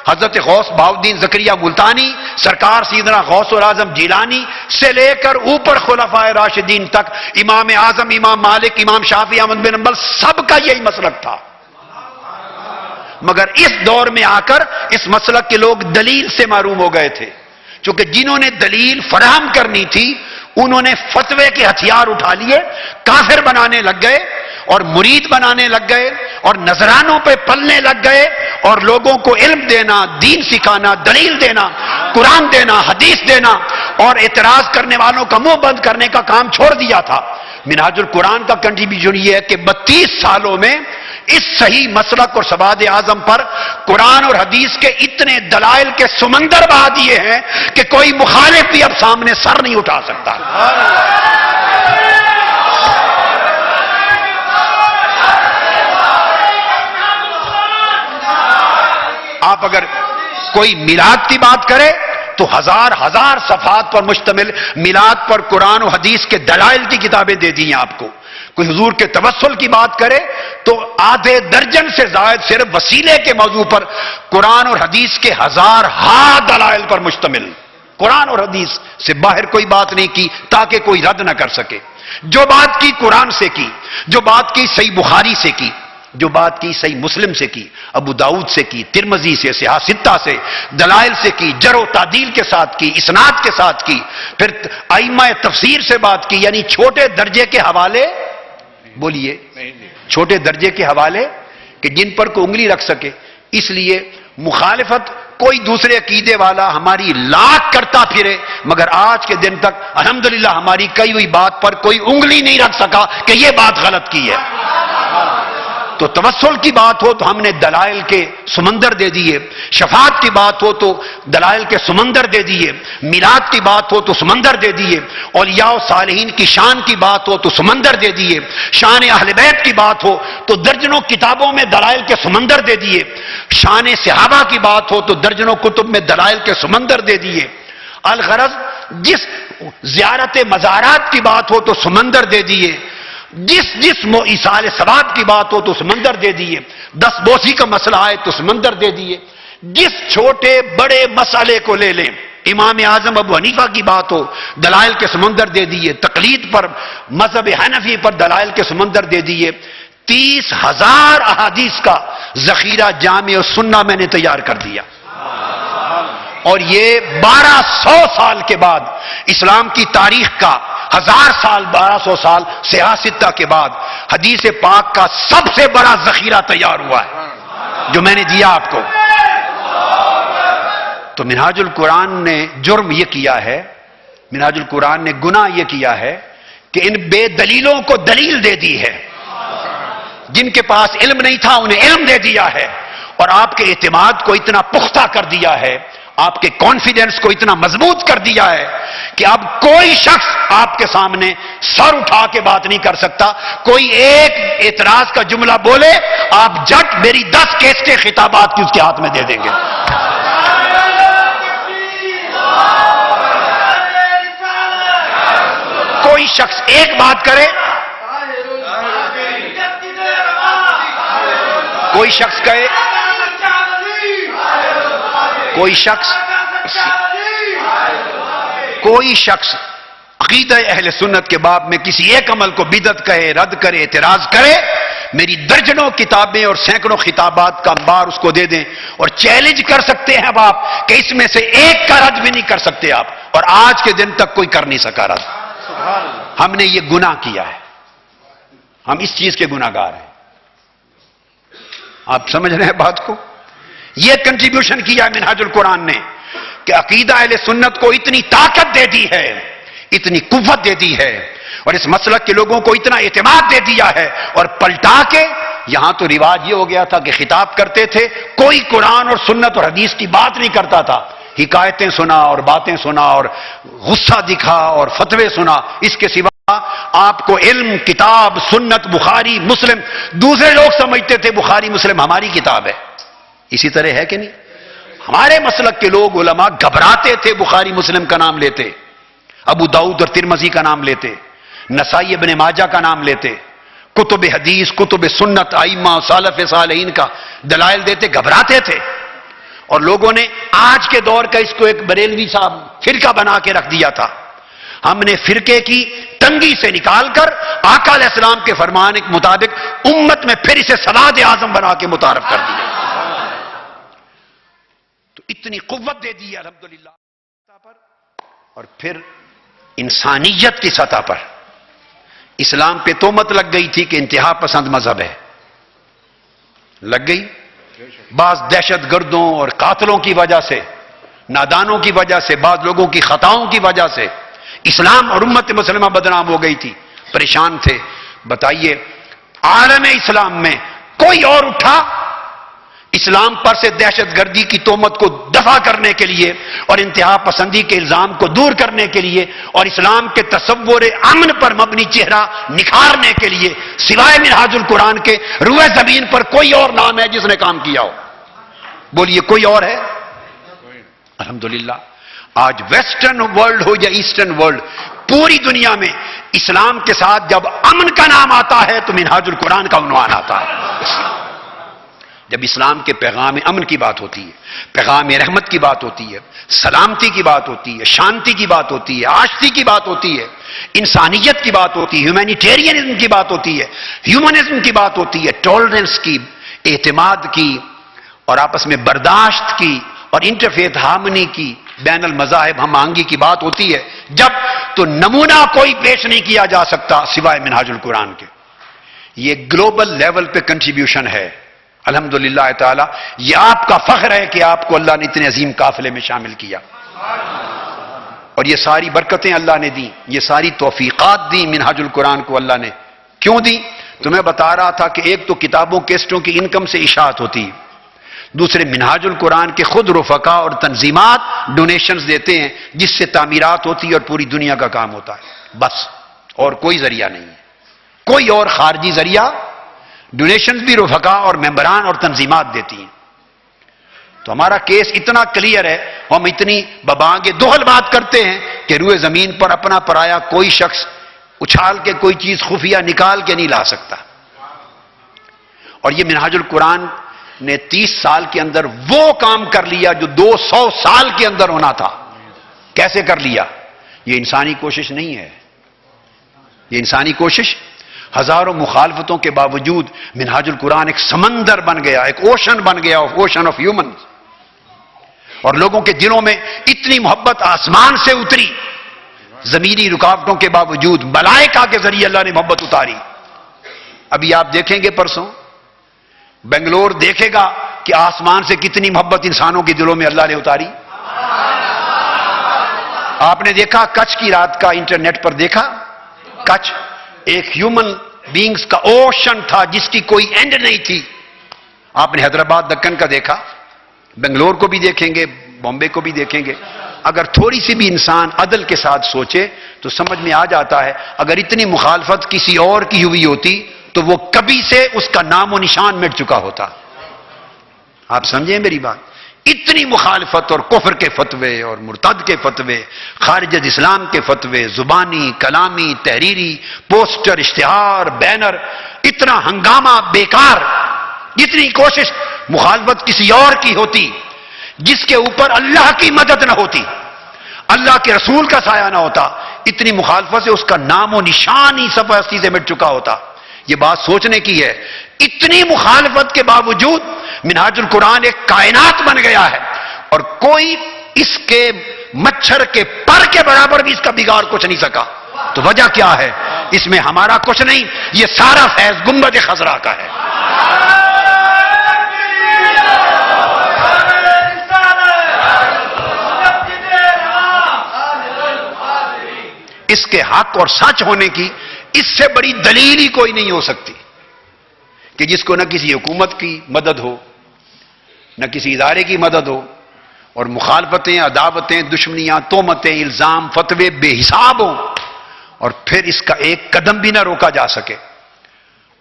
حضرت غوث بہاؤالدین زکریا ملتانی، سرکار سیدنا غوث العظم جیلانی سے لے کر اوپر خلفائے راشدین تک، امام اعظم، امام مالک، امام شافعی، احمد بن حنبل، سب کا یہی مسلک تھا. مگر اس دور میں آ کر اس مسلک کے لوگ دلیل سے محروم ہو گئے تھے، چونکہ جنہوں نے دلیل فراہم کرنی تھی انہوں نے فتوے کے ہتھیار اٹھا لیے، کافر بنانے لگ گئے اور مرید بنانے لگ گئے اور نذرانوں پہ پلنے لگ گئے اور لوگوں کو علم دینا، دین سکھانا، دلیل دینا، قرآن دینا، حدیث دینا اور اعتراض کرنے والوں کا منہ بند کرنے کا کام چھوڑ دیا تھا. منہاج القرآن کا کنٹریبیوشن یہ ہے کہ 32 سالوں میں اس صحیح مسلک اور سواد اعظم پر قرآن اور حدیث کے اتنے دلائل کے سمندر بہا دیے ہیں کہ کوئی مخالف بھی اب سامنے سر نہیں اٹھا سکتا. آپ اگر کوئی میلاد کی بات کرے تو ہزار صفحات پر مشتمل میلاد پر قرآن و حدیث کے دلائل کی کتابیں دے دی ہیں آپ کو. کوئی حضور کے توسل کی بات کرے تو آدھے درجن سے زائد صرف وسیلے کے موضوع پر قرآن اور حدیث کے ہزار دلائل پر مشتمل. قرآن اور حدیث سے باہر کوئی بات نہیں کی تاکہ کوئی رد نہ کر سکے. جو بات کی قرآن سے کی، جو بات کی صحیح بخاری سے کی، جو بات کی صحیح مسلم سے کی، ابو داؤد سے کی، ترمذی سے، صحاح ستہ سے، دلائل سے کی، جرح و تعدیل کے ساتھ کی، اسناد کے ساتھ کی، پھر ائمہ تفسیر سے بات کی. یعنی چھوٹے درجے کے حوالے، بولیے چھوٹے درجے کے حوالے کہ جن پر کوئی انگلی رکھ سکے. اس لیے مخالفت کوئی دوسرے عقیدے والا ہماری لاکھ کرتا پھرے مگر آج کے دن تک الحمدللہ ہماری کئی ہوئی بات پر کوئی انگلی نہیں رکھ سکا کہ یہ بات غلط کی ہے. تو توسل کی بات ہو تو ہم نے دلائل کے سمندر دے دیے، شفاعت کی بات ہو تو دلائل کے سمندر دے دیے، میلاد کی بات ہو تو سمندر دے دیے، اولیاء و صالحین کی شان کی بات ہو تو سمندر دے دیے، شان اہل بیت کی بات ہو تو درجنوں کتابوں میں دلائل کے سمندر دے دیے، شان صحابہ کی بات ہو تو درجنوں کتب میں دلائل کے سمندر دے دیے. الغرض جس زیارت مزارات کی بات ہو تو سمندر دے دیے، جس ایصال ثواب کی بات ہو تو سمندر دے دیے، 10 بوسی کا مسئلہ آئے تو سمندر دے دیے. جس چھوٹے بڑے مسئلے کو لے لیں، امام اعظم ابو حنیفہ کی بات ہو دلائل کے سمندر دے دیے، تقلید پر مذہب حنفی پر دلائل کے سمندر دے دیے. 30,000 احادیث کا ذخیرہ جامع و سنہ میں نے تیار کر دیا. اور یہ 1200 سال کے بعد اسلام کی تاریخ کا 1000 سال 1200 سال صحاح ستہ کے بعد حدیث پاک کا سب سے بڑا ذخیرہ تیار ہوا ہے جو میں نے دیا آپ کو. تو منہاج القرآن نے جرم یہ کیا ہے، منہاج القرآن نے گناہ یہ کیا ہے کہ ان بے دلیلوں کو دلیل دے دی ہے. جن کے پاس علم نہیں تھا انہیں علم دے دیا ہے اور آپ کے اعتماد کو اتنا پختہ کر دیا ہے، آپ کے کانفیڈنس کو اتنا مضبوط کر دیا ہے کہ اب کوئی شخص آپ کے سامنے سر اٹھا کے بات نہیں کر سکتا. کوئی ایک اعتراض کا جملہ بولے آپ جٹ میری 10 کیس کے خطابات کی اس کے ہاتھ میں دے دیں گے. کوئی شخص ایک بات کرے، کوئی شخص کہے، کوئی شخص عقیدہ اہل سنت کے باب میں کسی ایک عمل کو بدعت کہے، رد کرے، اعتراض کرے، میری درجنوں کتابیں اور سینکڑوں خطابات کا انبار اس کو دے دیں اور چیلنج کر سکتے ہیں اب آپ کہ اس میں سے ایک کا رد بھی نہیں کر سکتے آپ. اور آج کے دن تک کوئی کر نہیں سکا رد. ہم نے یہ گناہ کیا ہے، ہم اس چیز کے گناہگار ہیں. آپ سمجھ رہے ہیں بات کو؟ یہ کنٹریبیوشن کیا منہاج القرآن نے کہ عقیدہ اہل سنت کو اتنی طاقت دے دی ہے، اتنی قوت دے دی ہے، اور اس مسلک کے لوگوں کو اتنا اعتماد دے دیا ہے. اور پلٹا کے یہاں تو رواج یہ ہو گیا تھا کہ خطاب کرتے تھے، کوئی قرآن اور سنت اور حدیث کی بات نہیں کرتا تھا، حکایتیں سنا اور باتیں سنا اور غصہ دکھا اور فتوے سنا. اس کے سوا آپ کو علم، کتاب، سنت، بخاری مسلم، دوسرے لوگ سمجھتے تھے بخاری مسلم ہماری کتاب ہے. اسی طرح ہے کہ نہیں؟ ہمارے مسلک کے لوگ علماء گھبراتے تھے بخاری مسلم کا نام لیتے، ابو داؤد اور ترمذی کا نام لیتے، نسائی ابن ماجہ کا نام لیتے، کتب حدیث، کتب سنت، ائمہ سلف صالحین کا دلائل دیتے، گھبراتے تھے. اور لوگوں نے آج کے دور کا اس کو ایک بریلوی صاحب فرقہ بنا کے رکھ دیا تھا. ہم نے فرقے کی تنگی سے نکال کر آقا علیہ السلام کے فرمان کے مطابق امت میں پھر اسے سواد اعظم بنا کے متعارف کر دیا. تو اتنی قوت دے دی الحمدللہ. اور پھر انسانیت کی سطح پر اسلام پہ تہمت لگ گئی تھی کہ انتہا پسند مذہب ہے. لگ گئی. بعض دہشت گردوں اور قاتلوں کی وجہ سے، نادانوں کی وجہ سے، بعض لوگوں کی خطاؤں کی وجہ سے اسلام اور امت مسلمہ بدنام ہو گئی تھی، پریشان تھے. بتائیے عالم اسلام میں کوئی اور اٹھا اسلام پر سے دہشت گردی کی تہمت کو دفع کرنے کے لیے اور انتہا پسندی کے الزام کو دور کرنے کے لیے اور اسلام کے تصور امن پر مبنی چہرہ نکھارنے کے لیے سوائے منہاج القرآن کے روئے زمین پر کوئی اور نام ہے جس نے کام کیا ہو؟ بولیے کوئی اور ہے؟ الحمدللہ آج ویسٹرن ورلڈ ہو یا ایسٹرن ورلڈ، پوری دنیا میں اسلام کے ساتھ جب امن کا نام آتا ہے تو منہاج القرآن کا عنوان آتا ہے. جب اسلام کے پیغام امن کی بات ہوتی ہے، پیغام رحمت کی بات ہوتی ہے، سلامتی کی بات ہوتی ہے، شانتی کی بات ہوتی ہے، آشتی کی بات ہوتی ہے، انسانیت کی بات ہوتی ہے، ہیومینیٹیرینزم کی بات ہوتی ہے، ہیومنزم کی بات ہوتی ہے، ٹالرنس کی، اعتماد کی، اور آپس میں برداشت کی، اور انٹرفیتھ ہارمنی کی، بین المذاہب ہم آہنگی کی بات ہوتی ہے، جب تو نمونہ کوئی پیش نہیں کیا جا سکتا سوائے منہاج القرآن کے. یہ گلوبل لیول پہ کنٹریبیوشن ہے الحمدللہ تعالی. یہ آپ کا فخر ہے کہ آپ کو اللہ نے اتنے عظیم قافلے میں شامل کیا، اور یہ ساری برکتیں اللہ نے دی، یہ ساری توفیقات دی منہاج القرآن کو اللہ نے. کیوں دی؟ تو میں بتا رہا تھا کہ ایک تو کتابوں کیسٹوں کی انکم سے اشاعت ہوتی، دوسرے منہاج القرآن کے خود رفقا اور تنظیمات ڈونیشنز دیتے ہیں جس سے تعمیرات ہوتی ہے اور پوری دنیا کا کام ہوتا ہے. بس اور کوئی ذریعہ نہیں ہے، کوئی اور خارجی ذریعہ. ڈونیشنز بھی رفقا اور ممبران اور تنظیمات دیتی ہیں. تو ہمارا کیس اتنا کلیئر ہے، ہم اتنی ببانگ دہل بات کرتے ہیں کہ روئے زمین پر اپنا پرایا کوئی شخص اچھال کے کوئی چیز خفیہ نکال کے نہیں لا سکتا. اور یہ منہاج القرآن نے 30 سال کے اندر وہ کام کر لیا جو 200 سال کے اندر ہونا تھا. کیسے کر لیا؟ یہ انسانی کوشش نہیں ہے، یہ انسانی کوشش. ہزاروں مخالفتوں کے باوجود منہاج القرآن ایک سمندر بن گیا، ایک اوشن بن گیا، اوشن آف ہیومن. اور لوگوں کے دلوں میں اتنی محبت آسمان سے اتری، زمینی رکاوٹوں کے باوجود ملائکہ کے ذریعے اللہ نے محبت اتاری. ابھی آپ دیکھیں گے پرسوں بنگلور دیکھے گا کہ آسمان سے کتنی محبت انسانوں کے دلوں میں اللہ نے اتاری. آپ نے دیکھا کچھ کی رات کا انٹرنیٹ پر دیکھا، کچھ ایک ہیومن بینگز کا اوشن تھا جس کی کوئی اینڈ نہیں تھی. آپ نے حیدرآباد دکن کا دیکھا، بنگلور کو بھی دیکھیں گے، بامبے کو بھی دیکھیں گے. اگر تھوڑی سی بھی انسان عدل کے ساتھ سوچے تو سمجھ میں آ جاتا ہے اگر اتنی مخالفت کسی اور کی ہوئی ہوتی تو وہ کبھی سے اس کا نام و نشان مٹ چکا ہوتا. آپ سمجھیں میری بات؟ اتنی مخالفت اور کفر کے فتوے اور مرتد کے فتوے، خارج از اسلام کے فتوے، زبانی، کلامی، تحریری، پوسٹر، اشتہار، بینر، اتنا ہنگامہ بیکار. جتنی کوشش مخالفت کسی اور کی ہوتی جس کے اوپر اللہ کی مدد نہ ہوتی، اللہ کے رسول کا سایہ نہ ہوتا، اتنی مخالفت سے اس کا نام و نشان ہی صفحہ ہستی سے مٹ چکا ہوتا. یہ بات سوچنے کی ہے. اتنی مخالفت کے باوجود منہاج القرآن ایک کائنات بن گیا ہے اور کوئی اس کے مچھر کے پر کے برابر بھی اس کا بگاڑ کچھ نہیں سکا. تو وجہ کیا ہے؟ اس میں ہمارا کچھ نہیں، یہ سارا فیض گنبد خضرا کا ہے۔ اس کے حق اور سچ ہونے کی اس سے بڑی دلیل ہی کوئی نہیں ہو سکتی کہ جس کو نہ کسی حکومت کی مدد ہو، نہ کسی ادارے کی مدد ہو، اور مخالفتیں، عداوتیں، دشمنیاں، تہمتیں، الزام، فتوے بے حساب ہوں، اور پھر اس کا ایک قدم بھی نہ روکا جا سکے،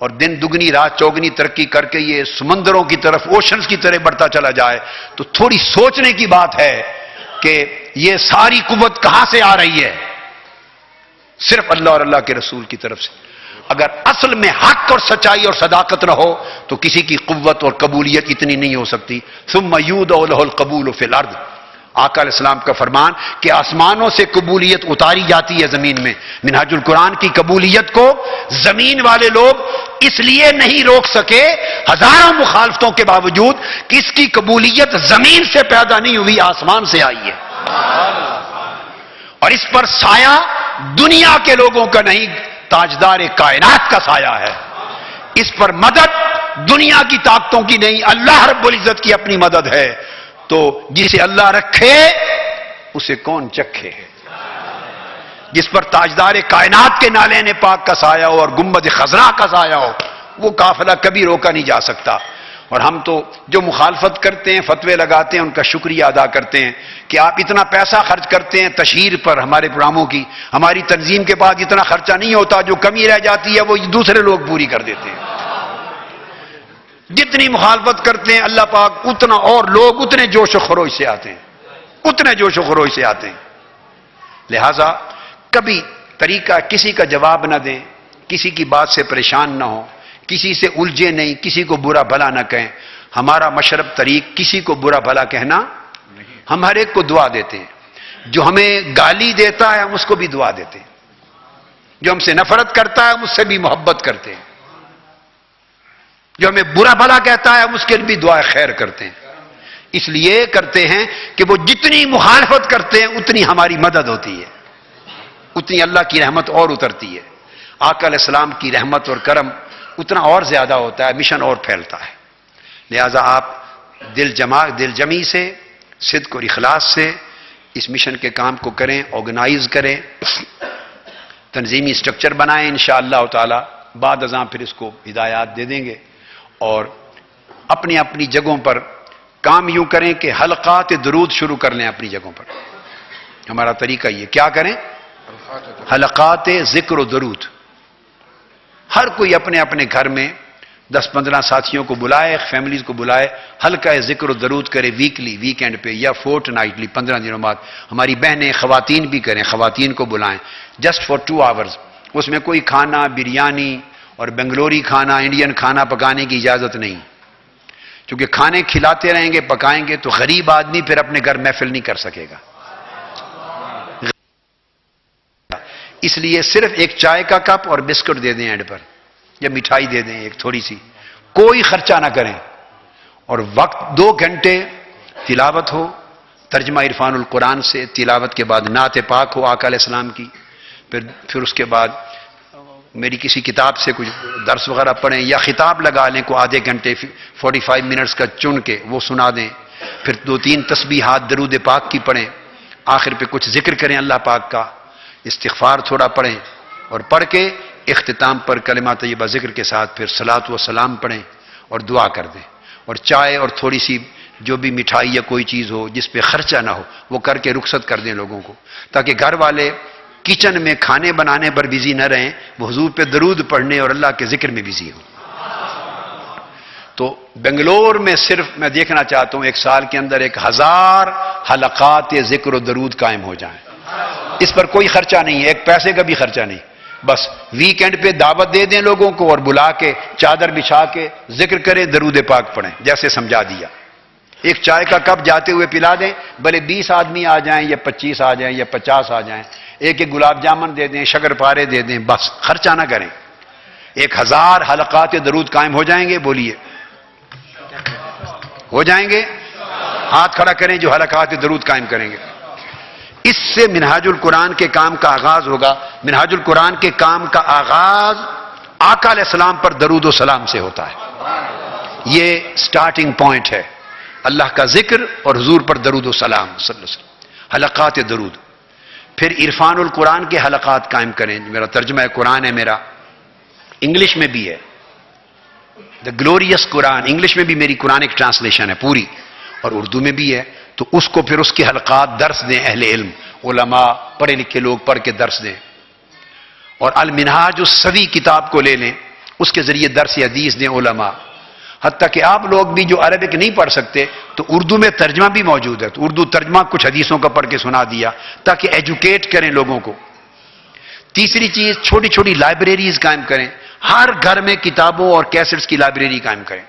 اور دن دگنی رات چوگنی ترقی کر کے یہ سمندروں کی طرف، اوشنز کی طرح بڑھتا چلا جائے، تو تھوڑی سوچنے کی بات ہے کہ یہ ساری قوت کہاں سے آ رہی ہے؟ صرف اللہ اور اللہ کے رسول کی طرف سے۔ اگر اصل میں حق اور سچائی اور صداقت نہ ہو تو کسی کی قوت اور قبولیت اتنی نہیں ہو سکتی۔ ثم یودع لہ القبول فی الارض، آقا علیہ السلام کا فرمان کہ آسمانوں سے قبولیت اتاری جاتی ہے زمین میں۔ منہاج القرآن کی قبولیت کو زمین والے لوگ اس لیے نہیں روک سکے، ہزاروں مخالفتوں کے باوجود، کہ اس کی قبولیت زمین سے پیدا نہیں ہوئی، آسمان سے آئی ہے، اور اس پر سایہ دنیا کے لوگوں کا نہیں، تاجدار کائنات کا سایہ ہے۔ اس پر مدد دنیا کی طاقتوں کی نہیں، اللہ رب العزت کی اپنی مدد ہے۔ تو جسے اللہ رکھے اسے کون چکھے؟ جس پر تاجدار کائنات کے نالین پاک کا سایہ ہو اور گنبد خضرا کا سایہ ہو، وہ قافلہ کبھی روکا نہیں جا سکتا۔ اور ہم تو جو مخالفت کرتے ہیں، فتوے لگاتے ہیں، ان کا شکریہ ادا کرتے ہیں کہ آپ اتنا پیسہ خرچ کرتے ہیں تشہیر پر ہمارے پروگراموں کی، ہماری تنظیم کے پاس اتنا خرچہ نہیں ہوتا، جو کمی رہ جاتی ہے وہ دوسرے لوگ پوری کر دیتے ہیں۔ جتنی مخالفت کرتے ہیں اللہ پاک اتنا، اور لوگ اتنے جوش و خروش سے آتے ہیں، اتنے جوش و خروش سے آتے ہیں۔ لہذا کبھی طریقہ کسی کا جواب نہ دیں، کسی کی بات سے پریشان نہ ہو، کسی سے الجھے نہیں، کسی کو برا بھلا نہ کہیں۔ ہمارا مشرب طریق کسی کو برا بھلا کہنا، ہم ہر ایک کو دعا دیتے ہیں۔ جو ہمیں گالی دیتا ہے ہم اس کو بھی دعا دیتے ہیں، جو ہم سے نفرت کرتا ہے ہم اس سے بھی محبت کرتے ہیں، جو ہمیں برا بھلا کہتا ہے ہم اس کے لیے بھی دعا خیر کرتے ہیں۔ اس لیے کرتے ہیں کہ وہ جتنی مخالفت کرتے ہیں اتنی ہماری مدد ہوتی ہے، اتنی اللہ کی رحمت اور اترتی ہے، آقا علیہ السلام کی رحمت اور کرم اتنا اور زیادہ ہوتا ہے، مشن اور پھیلتا ہے۔ لہذا آپ دل جمی سے، صدق اور اخلاص سے اس مشن کے کام کو کریں، آرگنائز کریں، تنظیمی سٹرکچر بنائیں، انشاءاللہ تعالی بعد ازاں پھر اس کو ہدایات دے دیں گے۔ اور اپنی اپنی جگہوں پر کام یوں کریں کہ حلقات درود شروع کر لیں اپنی جگہوں پر۔ ہمارا طریقہ یہ کیا کریں؟ حلقات ذکر و درود۔ ہر کوئی اپنے اپنے گھر میں 10-15 ساتھیوں کو بلائے، فیملیز کو بلائے، ہلکا ذکر و درود کرے، ویکلی، ویکینڈ پہ یا فورٹ نائٹلی، 15 دنوں بعد۔ ہماری بہنیں خواتین بھی کریں، خواتین کو بلائیں، جسٹ فار 2 آورز۔ اس میں کوئی کھانا، بریانی اور بنگلوری کھانا، انڈین کھانا پکانے کی اجازت نہیں، کیونکہ کھانے کھلاتے رہیں گے، پکائیں گے تو غریب آدمی پھر اپنے گھر محفل نہیں کر سکے گا۔ اس لیے صرف ایک چائے کا کپ اور بسکٹ دے دیں اینڈ پر، یا مٹھائی دے دیں ایک تھوڑی سی، کوئی خرچہ نہ کریں، اور وقت 2 گھنٹے تلاوت ہو، ترجمہ عرفان القرآن سے، تلاوت کے بعد نعت پاک ہو آقا علیہ السلام کی، پھر اس کے بعد میری کسی کتاب سے کچھ درس وغیرہ پڑھیں، یا خطاب لگا لیں کو آدھے گھنٹے 45 منٹس کا چن کے وہ سنا دیں، پھر 2-3 تسبیحات درود پاک کی پڑھیں، آخر پہ کچھ ذکر کریں اللہ پاک کا، استغفار تھوڑا پڑھیں، اور پڑھ کے اختتام پر کلمہ طیبہ ذکر کے ساتھ پھر صلاۃ و سلام پڑھیں اور دعا کر دیں، اور چائے اور تھوڑی سی جو بھی مٹھائی یا کوئی چیز ہو جس پہ خرچہ نہ ہو وہ کر کے رخصت کر دیں لوگوں کو، تاکہ گھر والے کچن میں کھانے بنانے پر بزی نہ رہیں، وہ حضور پہ درود پڑھنے اور اللہ کے ذکر میں بزی ہوں۔ تو بنگلور میں صرف میں دیکھنا چاہتا ہوں 1 سال کے اندر 1000 حلقات ذکر و درود قائم ہو جائیں۔ اس پر کوئی خرچہ نہیں ہے، 1 پیسے کا بھی خرچہ نہیں، بس ویکینڈ پہ دعوت دے دیں لوگوں کو اور بلا کے چادر بچھا کے ذکر کریں، درود پاک پڑھیں، جیسے سمجھا دیا۔ ایک چائے کا کپ جاتے ہوئے پلا دیں، بھلے 20 آدمی آ جائیں یا 25 آ جائیں یا 50 آ جائیں، ایک گلاب جامن دے دیں، شکر پارے دے دیں، بس خرچہ نہ کریں۔ 1000 حلقات درود قائم ہو جائیں گے؟ بولیے ہو جائیں گے؟ ہاتھ کھڑا کریں جو حلقات درود قائم کریں گے۔ اس سے منہاج القرآن کے کام کا آغاز ہوگا. منہاج القرآن کے کام کا آغاز آقا علیہ السلام پر درود و سلام سے ہوتا ہے. یہ سٹارٹنگ پوائنٹ ہے. اللہ کا ذکر اور حضور پر درود و سلام صلی اللہ علیہ وسلم، حلقات درود. پھر عرفان القرآن کے حلقات قائم کریں. میرا ترجمہ قرآن ہے، میرا انگلش میں بھی ہے، دا گلوریس قرآن. انگلش میں بھی میری قرآنک ٹرانسلیشن ہے پوری، اور اردو میں بھی ہے. تو اس کو پھر اس کے حلقات درس دیں، اہل علم علماء پڑھے لکھے لوگ پڑھ کے درس دیں. اور المنہاج السوی کتاب کو لے لیں، اس کے ذریعے درس حدیث دیں علماء. حتیٰ کہ آپ لوگ بھی جو عربک نہیں پڑھ سکتے تو اردو میں ترجمہ بھی موجود ہے، تو اردو ترجمہ کچھ حدیثوں کا پڑھ کے سنا دیا تاکہ ایجوکیٹ کریں لوگوں کو. تیسری چیز، چھوٹی چھوٹی لائبریریز قائم کریں. ہر گھر میں کتابوں اور کیسٹس کی لائبریری قائم کریں.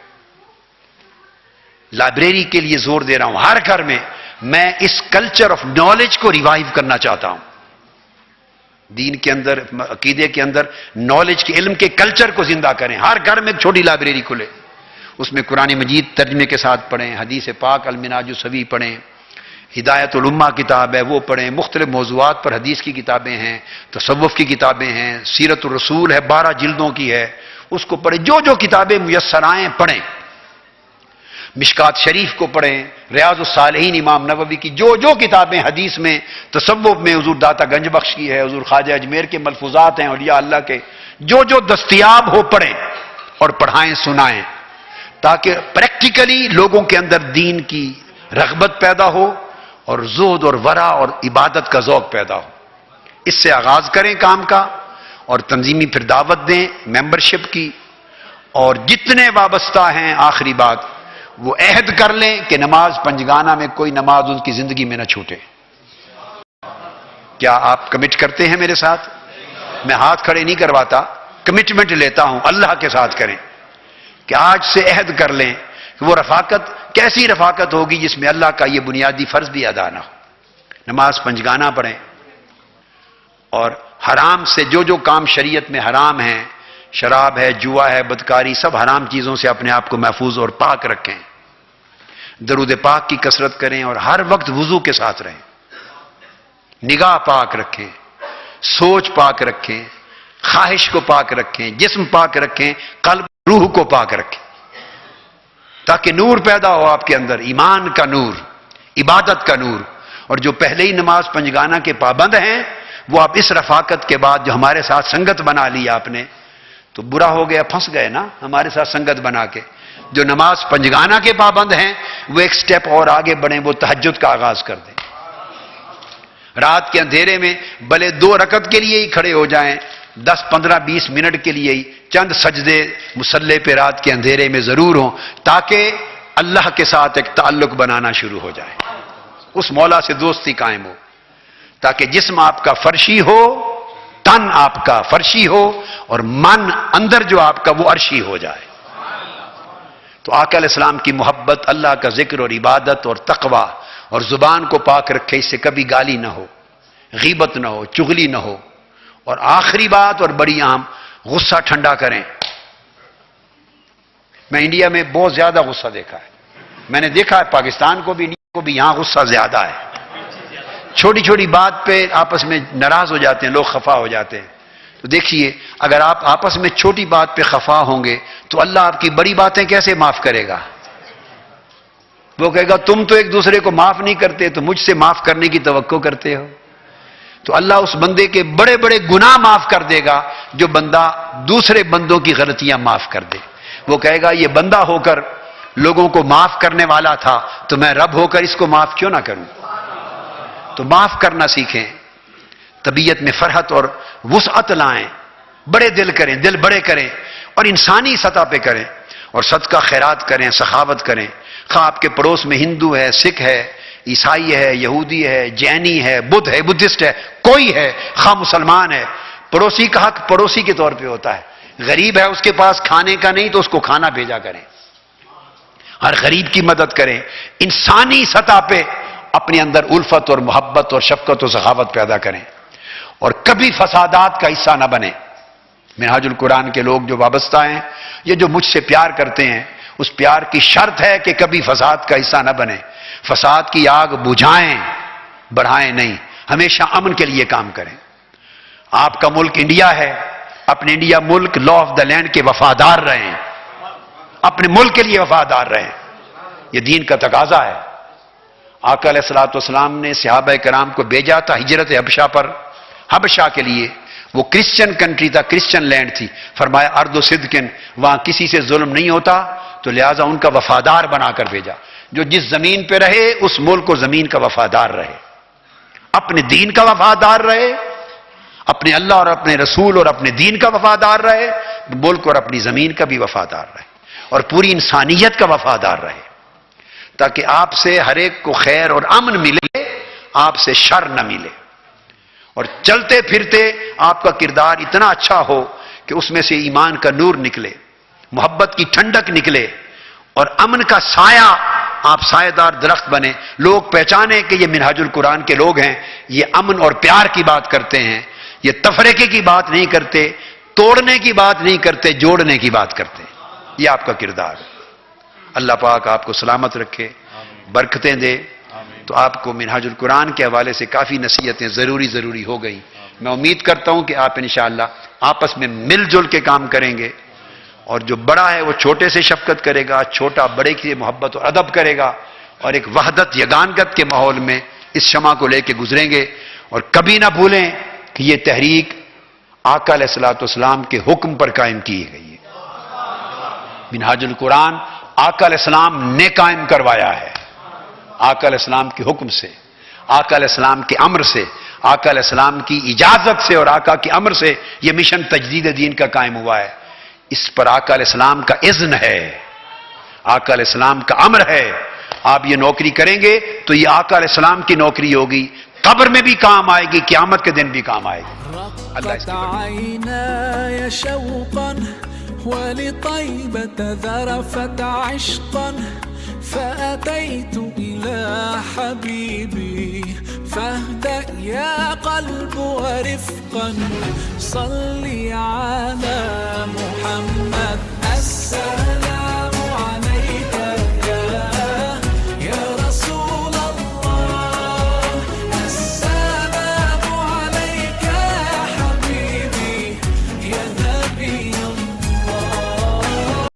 لائبریری کے لیے زور دے رہا ہوں ہر گھر میں. میں اس کلچر آف نالج کو ریوائیو کرنا چاہتا ہوں. دین کے اندر، عقیدے کے اندر نالج کے، علم کے کلچر کو زندہ کریں. ہر گھر میں ایک چھوٹی لائبریری کھلے، اس میں قرآن مجید ترجمے کے ساتھ پڑھیں، حدیث پاک المنہاج السوی پڑھیں، ہدایت الامہ کتاب ہے وہ پڑھیں، مختلف موضوعات پر حدیث کی کتابیں ہیں، تصوف کی کتابیں ہیں، سیرت الرسول ہے 12 جلدوں کی ہے، اس کو پڑھیں. جو جو کتابیں میسر آئیں پڑھیں. مشکات شریف کو پڑھیں، ریاض الصالحین امام نووی کی جو جو کتابیں حدیث میں، تصوف میں حضور داتا گنج بخش کی ہے، حضور خواجہ اجمیر کے ملفوظات ہیں اولیاء اللہ کے، جو جو دستیاب ہو پڑھیں اور پڑھائیں سنائیں، تاکہ پریکٹیکلی لوگوں کے اندر دین کی رغبت پیدا ہو اور زہد اور ورع اور عبادت کا ذوق پیدا ہو. اس سے آغاز کریں کام کا، اور تنظیمی پھر دعوت دیں ممبرشپ کی. اور جتنے وابستہ ہیں، آخری بات، وہ عہد کر لیں کہ نماز پنجگانہ میں کوئی نماز ان کی زندگی میں نہ چھوٹے. کیا آپ کمٹ کرتے ہیں میرے ساتھ؟ میں ہاتھ کھڑے نہیں کرواتا، کمٹمنٹ لیتا ہوں. اللہ کے ساتھ کریں کہ آج سے عہد کر لیں کہ وہ رفاقت کیسی رفاقت ہوگی جس میں اللہ کا یہ بنیادی فرض بھی ادا نہ ہو. نماز پنجگانہ پڑھیں، اور حرام سے جو جو کام شریعت میں حرام ہیں، شراب ہے، جوا ہے، بدکاری، سب حرام چیزوں سے اپنے آپ کو محفوظ اور پاک رکھیں. درود پاک کی کثرت کریں اور ہر وقت وضو کے ساتھ رہیں. نگاہ پاک رکھیں، سوچ پاک رکھیں، خواہش کو پاک رکھیں، جسم پاک رکھیں، قلب روح کو پاک رکھیں، تاکہ نور پیدا ہو آپ کے اندر، ایمان کا نور، عبادت کا نور. اور جو پہلے ہی نماز پنجگانہ کے پابند ہیں، وہ آپ اس رفاقت کے بعد جو ہمارے ساتھ سنگت بنا لی آپ نے، تو برا ہو گیا، پھنس گئے نا ہمارے ساتھ سنگت بنا کے. جو نماز پنجگانہ کے پابند ہیں وہ ایک سٹیپ اور آگے بڑھیں، وہ تہجد کا آغاز کر دیں. رات کے اندھیرے میں بھلے 2 رکعت کے لیے ہی کھڑے ہو جائیں، 10 15 20 منٹ کے لیے ہی چند سجدے مصلی پہ رات کے اندھیرے میں ضرور ہوں، تاکہ اللہ کے ساتھ ایک تعلق بنانا شروع ہو جائے، اس مولا سے دوستی قائم ہو، تاکہ جسم آپ کا فرشی ہو، تن آپ کا فرشی ہو، اور من اندر جو آپ کا وہ عرشی ہو جائے. تو آقا علیہ السلام کی محبت، اللہ کا ذکر اور عبادت اور تقوی، اور زبان کو پاک رکھے، اس سے کبھی گالی نہ ہو، غیبت نہ ہو، چغلی نہ ہو. اور آخری بات اور بڑی اہم، غصہ ٹھنڈا کریں. میں انڈیا میں بہت زیادہ غصہ دیکھا ہے، میں نے دیکھا ہے پاکستان کو بھی، انڈیا کو بھی، یہاں غصہ زیادہ ہے. چھوٹی چھوٹی بات پہ آپس میں ناراض ہو جاتے ہیں لوگ، خفا ہو جاتے ہیں. تو دیکھیے، اگر آپ آپس میں چھوٹی بات پہ خفا ہوں گے تو اللہ آپ کی بڑی باتیں کیسے معاف کرے گا؟ وہ کہے گا تم تو ایک دوسرے کو معاف نہیں کرتے، تو مجھ سے معاف کرنے کی توقع کرتے ہو. تو اللہ اس بندے کے بڑے بڑے گناہ معاف کر دے گا جو بندہ دوسرے بندوں کی غلطیاں معاف کر دے. وہ کہے گا یہ بندہ ہو کر لوگوں کو معاف کرنے والا تھا، تو میں رب ہو کر اس کو معاف کیوں نہ کروں؟ تو معاف کرنا سیکھیں، طبیعت میں فرحت اور وسعت لائیں، بڑے دل کریں، دل بڑے کریں، اور انسانی سطح پہ کریں، اور صدقہ خیرات کریں، سخاوت کریں. خواہ آپ کے پڑوس میں ہندو ہے، سکھ ہے، عیسائی ہے، یہودی ہے، جینی ہے، بدھ ہے، بدھسٹ ہے، کوئی ہے، خواہ مسلمان ہے، پڑوسی کا حق پڑوسی کے طور پہ ہوتا ہے. غریب ہے، اس کے پاس کھانے کا نہیں تو اس کو کھانا بھیجا کریں، ہر غریب کی مدد کریں. انسانی سطح پہ اپنے اندر الفت اور محبت اور شفقت و سخاوت پیدا کریں، اور کبھی فسادات کا حصہ نہ بنیں. منہاج القرآن کے لوگ جو وابستہ ہیں، یہ جو مجھ سے پیار کرتے ہیں، اس پیار کی شرط ہے کہ کبھی فساد کا حصہ نہ بنیں. فساد کی آگ بجھائیں، بڑھائیں نہیں. ہمیشہ امن کے لیے کام کریں. آپ کا ملک انڈیا ہے, اپنے انڈیا ملک لا آف دا لینڈ کے وفادار رہیں, اپنے ملک کے لیے وفادار رہیں, یہ دین کا تقاضا ہے. آقا علیہ الصلوۃ والسلام نے صحابہ کرام کو بھیجا تھا ہجرت حبشہ پر, حبشہ کے لیے. وہ کرسچن کنٹری تھا, کرسچن لینڈ تھی. فرمایا ارض و صدقن, وہاں کسی سے ظلم نہیں ہوتا, تو لہٰذا ان کا وفادار بنا کر بھیجا. جو جس زمین پہ رہے اس ملک و زمین کا وفادار رہے, اپنے دین کا وفادار رہے, اپنے اللہ اور اپنے رسول اور اپنے دین کا وفادار رہے, ملک اور اپنی زمین کا بھی وفادار رہے, اور پوری انسانیت کا وفادار رہے, تاکہ آپ سے ہر ایک کو خیر اور امن ملے, آپ سے شر نہ ملے. اور چلتے پھرتے آپ کا کردار اتنا اچھا ہو کہ اس میں سے ایمان کا نور نکلے, محبت کی ٹھنڈک نکلے, اور امن کا سایہ, آپ سایہ دار درخت بنے. لوگ پہچانے کہ یہ منہاج القرآن کے لوگ ہیں, یہ امن اور پیار کی بات کرتے ہیں, یہ تفریقے کی بات نہیں کرتے, توڑنے کی بات نہیں کرتے, جوڑنے کی بات کرتے. یہ آپ کا کردار. اللہ پاک آپ کو سلامت رکھے, برکتیں دے. تو آپ کو منہاج القرآن کے حوالے سے کافی نصیحتیں ضروری ہو گئی. میں امید کرتا ہوں کہ آپ انشاءاللہ آپس میں مل جل کے کام کریں گے, اور جو بڑا ہے وہ چھوٹے سے شفقت کرے گا, چھوٹا بڑے کی محبت اور ادب کرے گا, اور ایک وحدت یگانگت کے ماحول میں اس شمع کو لے کے گزریں گے. اور کبھی نہ بھولیں کہ یہ تحریک آقا علیہ الصلوۃ والسلام کے حکم پر قائم کی گئی ہے. منہاج القرآن آقا علیہ السلام نے قائم کروایا ہے, آقا علیہ السلام کے حکم سے, آقا علیہ السلام کے امر سے, آقا علیہ السلام کی اجازت سے اور آقا کے امر سے یہ مشن تجدید دین کا قائم ہوا ہے. اس پر آقا علیہ السلام کا اذن ہے, آقا علیہ السلام کا امر ہے. آپ یہ نوکری کریں گے تو یہ آقا علیہ السلام کی نوکری ہوگی, قبر میں بھی کام آئے گی, قیامت کے دن بھی کام آئے گی. اللہ اس عيناي شوقا ولطيبة ذرفت عشقا فأتيت إلى حبيبي فاهدأ يا قلب ورفقا صلي على